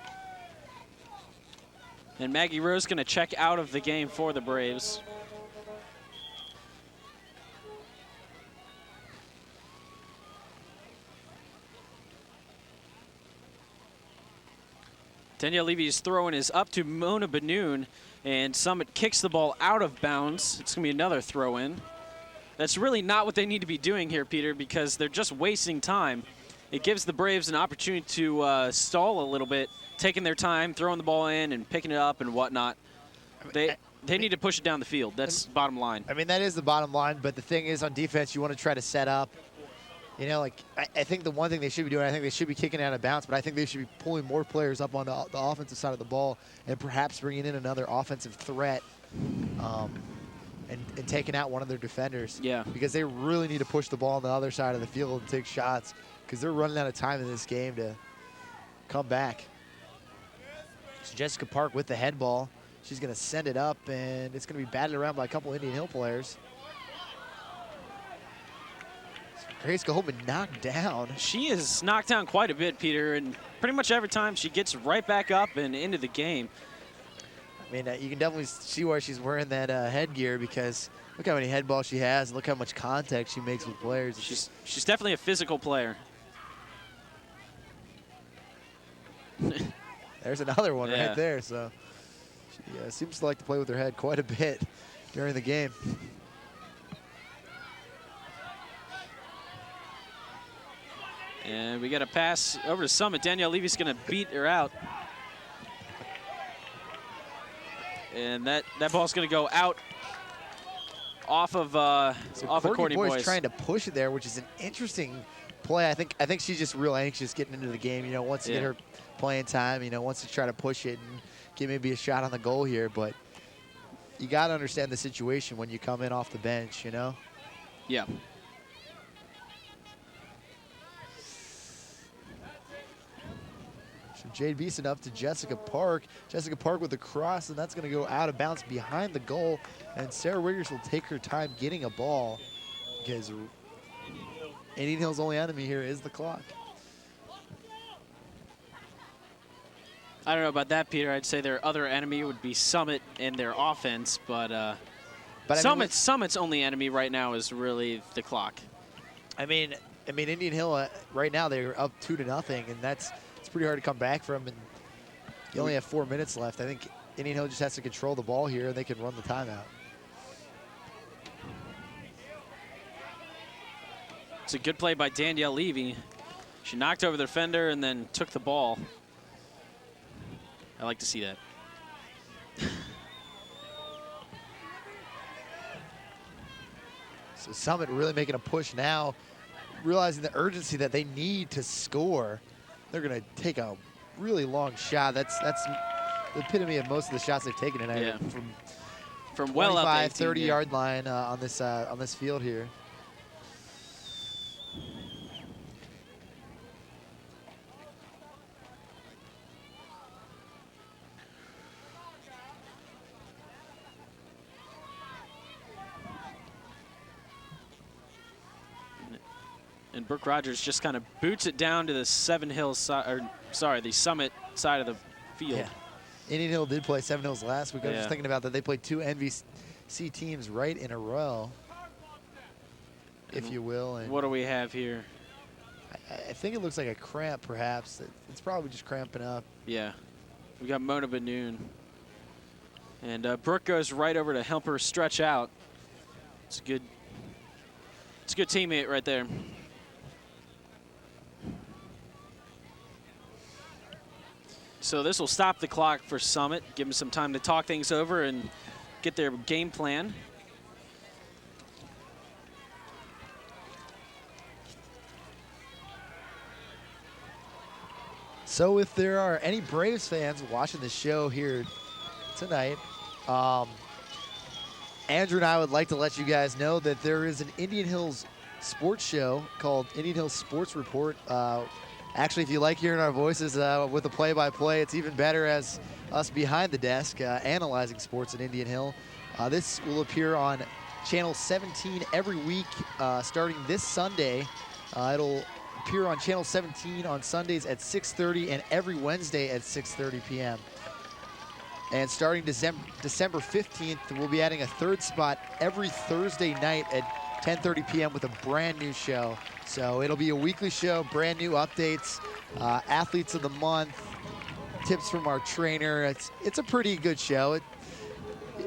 And Maggie Rose going to check out of the game for the Braves. Danielle Levy's throw-in is up to Mona Benoon, and Summit kicks the ball out of bounds. It's going to be another throw-in. That's really not what they need to be doing here, Peter, because they're just wasting time. It gives the Braves an opportunity to stall a little bit, taking their time, throwing the ball in and picking it up and whatnot. They need to push it down the field. That's bottom line. I mean, that is the bottom line, but the thing is on defense, you want to try to set up. You know, like, I think the one thing they should be doing, I think they should be kicking out of bounds, but I think they should be pulling more players up on the offensive side of the ball and perhaps bringing in another offensive threat and taking out one of their defenders. Yeah. Because they really need to push the ball on the other side of the field and take shots because they're running out of time in this game to come back. So Jessica Park with the head ball. She's going to send it up, and it's going to be batted around by a couple Indian Hill players. So Grace Goldman knocked down. She is knocked down quite a bit, Peter, and pretty much every time she gets right back up and into the game. I mean, you can definitely see why she's wearing that headgear because look how many head balls she has, and look how much contact she makes with players. She's definitely a physical player. There's another one right there. So she seems to like to play with her head quite a bit during the game. And we got a pass over to Summit. Danielle Levy's going to beat her out. And that ball's going to go out off of Courtney Boyce. Trying to push it there, which is an interesting play. I think she's just real anxious getting into the game. You know, wants to get her playing time. You know, wants to try to push it and get maybe a shot on the goal here. But you got to understand the situation when you come in off the bench. You know. Yeah. So Jade Beeson up to Jessica Park. Jessica Park with the cross, and that's going to go out of bounds behind the goal. And Sarah Riggers will take her time getting a ball because Indian Hill's only enemy here is the clock. I don't know about that, Peter. I'd say their other enemy would be Summit and their offense, but Summit's only enemy right now is really the clock. I mean, Indian Hill right now they're up 2-0, and it's pretty hard to come back from. And you only have 4 minutes left. I think Indian Hill just has to control the ball here, and they can run the timeout. It's a good play by Danielle Levy. She knocked over the defender and then took the ball. I like to see that. So Summit really making a push now, realizing the urgency that they need to score. They're going to take a really long shot. That's the epitome of most of the shots they've taken tonight. Yeah. From well up 25, 30-yard line on this field here. And Brooke Rogers just kind of boots it down to the Seven Hills side, or sorry, the Summit side of the field. Yeah. Indian Hill did play Seven Hills last week. I was just thinking about that. They played 2 NVC teams right in a row, if you will. And what do we have here? I think it looks like a cramp, perhaps. It's probably just cramping up. Yeah. We got Mona Benoon. And Brooke goes right over to help her stretch out. It's a good teammate right there. So this will stop the clock for Summit, give them some time to talk things over and get their game plan. So if there are any Braves fans watching the show here tonight, Andrew and I would like to let you guys know that there is an Indian Hills sports show called Indian Hills Sports Report. Actually, if you like hearing our voices with the play-by-play, it's even better as us behind the desk analyzing sports at Indian Hill. This will appear on Channel 17 every week starting this Sunday. It'll appear on Channel 17 on Sundays at 6:30 and every Wednesday at 6:30 p.m. And starting December 15th, we'll be adding a third spot every Thursday night at 10:30 p.m. with a brand new show. So it'll be a weekly show, brand new updates, athletes of the month, tips from our trainer. It's a pretty good show.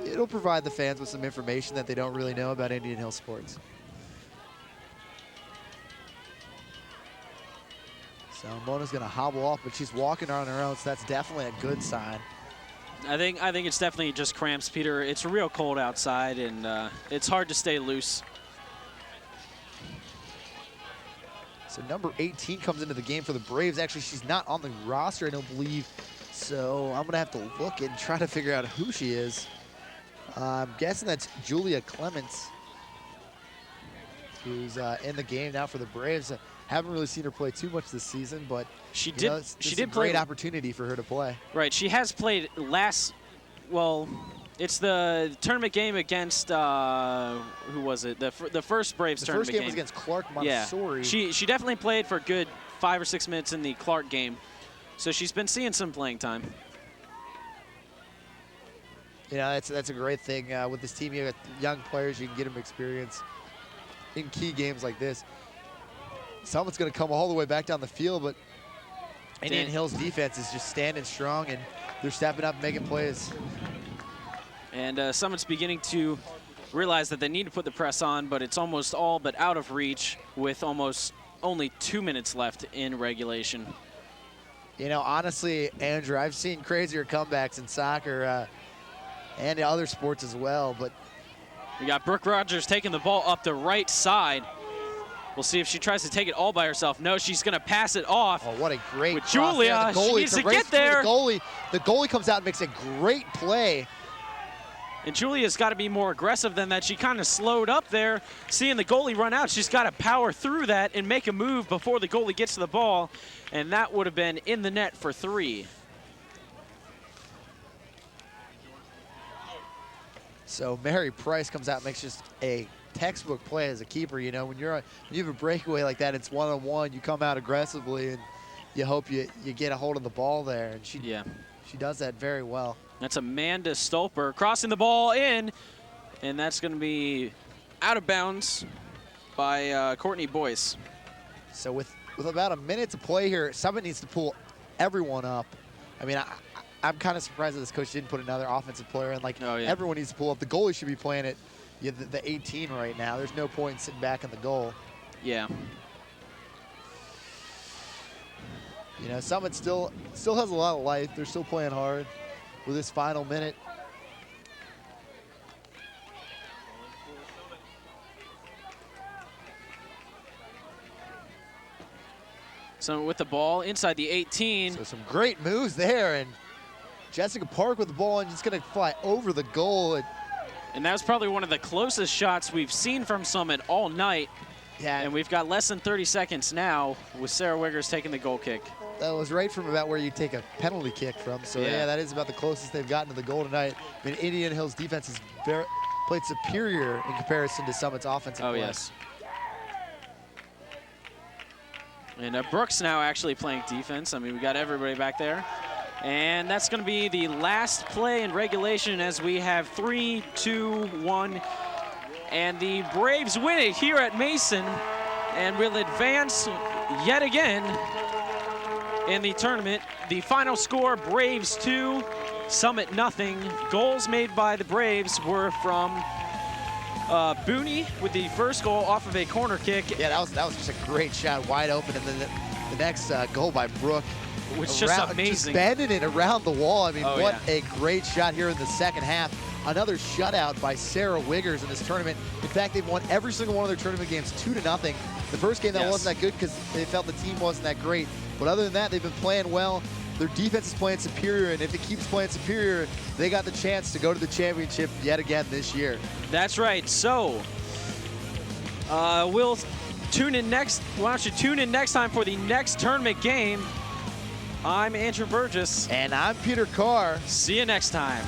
It'll provide the fans with some information that they don't really know about Indian Hill sports. So Mona's gonna hobble off, but she's walking on her own, so that's definitely a good sign. I think it's definitely just cramps, Peter. It's real cold outside, and it's hard to stay loose. So number 18 comes into the game for the Braves. Actually, she's not on the roster, I don't believe. So I'm going to have to look and try to figure out who she is. I'm guessing that's Julia Clements, who's in the game now for the Braves. Haven't really seen her play too much this season, but she did a great play. Opportunity for her to play. Right, she has played it's the tournament game against, who was it? The first Braves tournament game. The first game was against Clark Montessori. Yeah, she definitely played for a good 5 or 6 minutes in the Clark game. So she's been seeing some playing time. You know, that's a great thing. With this team, you got young players, you can get them experience in key games like this. Someone's going to come all the way back down the field, but Indian Hills defense is just standing strong, and they're stepping up and making plays. And Summit's beginning to realize that they need to put the press on, but it's almost all but out of reach with almost only 2 minutes left in regulation. You know, honestly, Andrew, I've seen crazier comebacks in soccer and in other sports as well, but we got Brooke Rogers taking the ball up the right side. We'll see if she tries to take it all by herself. No, she's going to pass it off. Oh, what a great with Julia. She needs to get there. The goalie comes out and makes a great play. And Julia's got to be more aggressive than that. She kind of slowed up there, seeing the goalie run out. She's got to power through that and make a move before the goalie gets to the ball. And that would have been in the net for 3. So Mary Price comes out and makes just a textbook play as a keeper. You know, when you have a breakaway like that, it's one-on-one. You come out aggressively, and you hope you get a hold of the ball there. And she does that very well. That's Amanda Stolper crossing the ball in, and that's going to be out of bounds by Courtney Boyce. So with about a minute to play here, Summit needs to pull everyone up. I mean, I'm kind of surprised that this coach didn't put another offensive player in. Like, everyone needs to pull up. The goalie should be playing at the 18 right now. There's no point in sitting back in the goal. Yeah. You know, Summit still has a lot of life. They're still playing hard with this final minute. So with the ball inside the 18. So some great moves there, and Jessica Park with the ball and just going to fly over the goal. And that was probably one of the closest shots we've seen from Summit all night. Yeah. And we've got less than 30 seconds now with Sarah Wiggers taking the goal kick. That was right from about where you take a penalty kick from. So yeah, that is about the closest they've gotten to the goal tonight. I mean, Indian Hills defense has played superior in comparison to Summit's offensive play. Yes. And Brooks now actually playing defense. I mean, we got everybody back there. And that's going to be the last play in regulation as we have 3, 2, 1. And the Braves win it here at Mason and will advance yet again in the tournament. The final score, Braves 2, Summit nothing. Goals made by the Braves were from Booney with the first goal off of a corner kick. Yeah, that was just a great shot, wide open, and then the next goal by Brooke. Which is just amazing. Just bending it around the wall. I mean, Oh, what yeah. a great shot here in the second half. Another shutout by Sarah Wiggers in this tournament. In fact, they've won every single one of their tournament games 2-0. The first game that Yes. wasn't that good because they felt the team wasn't that great. But other than that, they've been playing well. Their defense is playing superior, and if it keeps playing superior, they got the chance to go to the championship yet again this year. That's right. So we'll tune in next. Why don't you tune in next time for the next tournament game? I'm Andrew Burgess. And I'm Peter Carr. See you next time.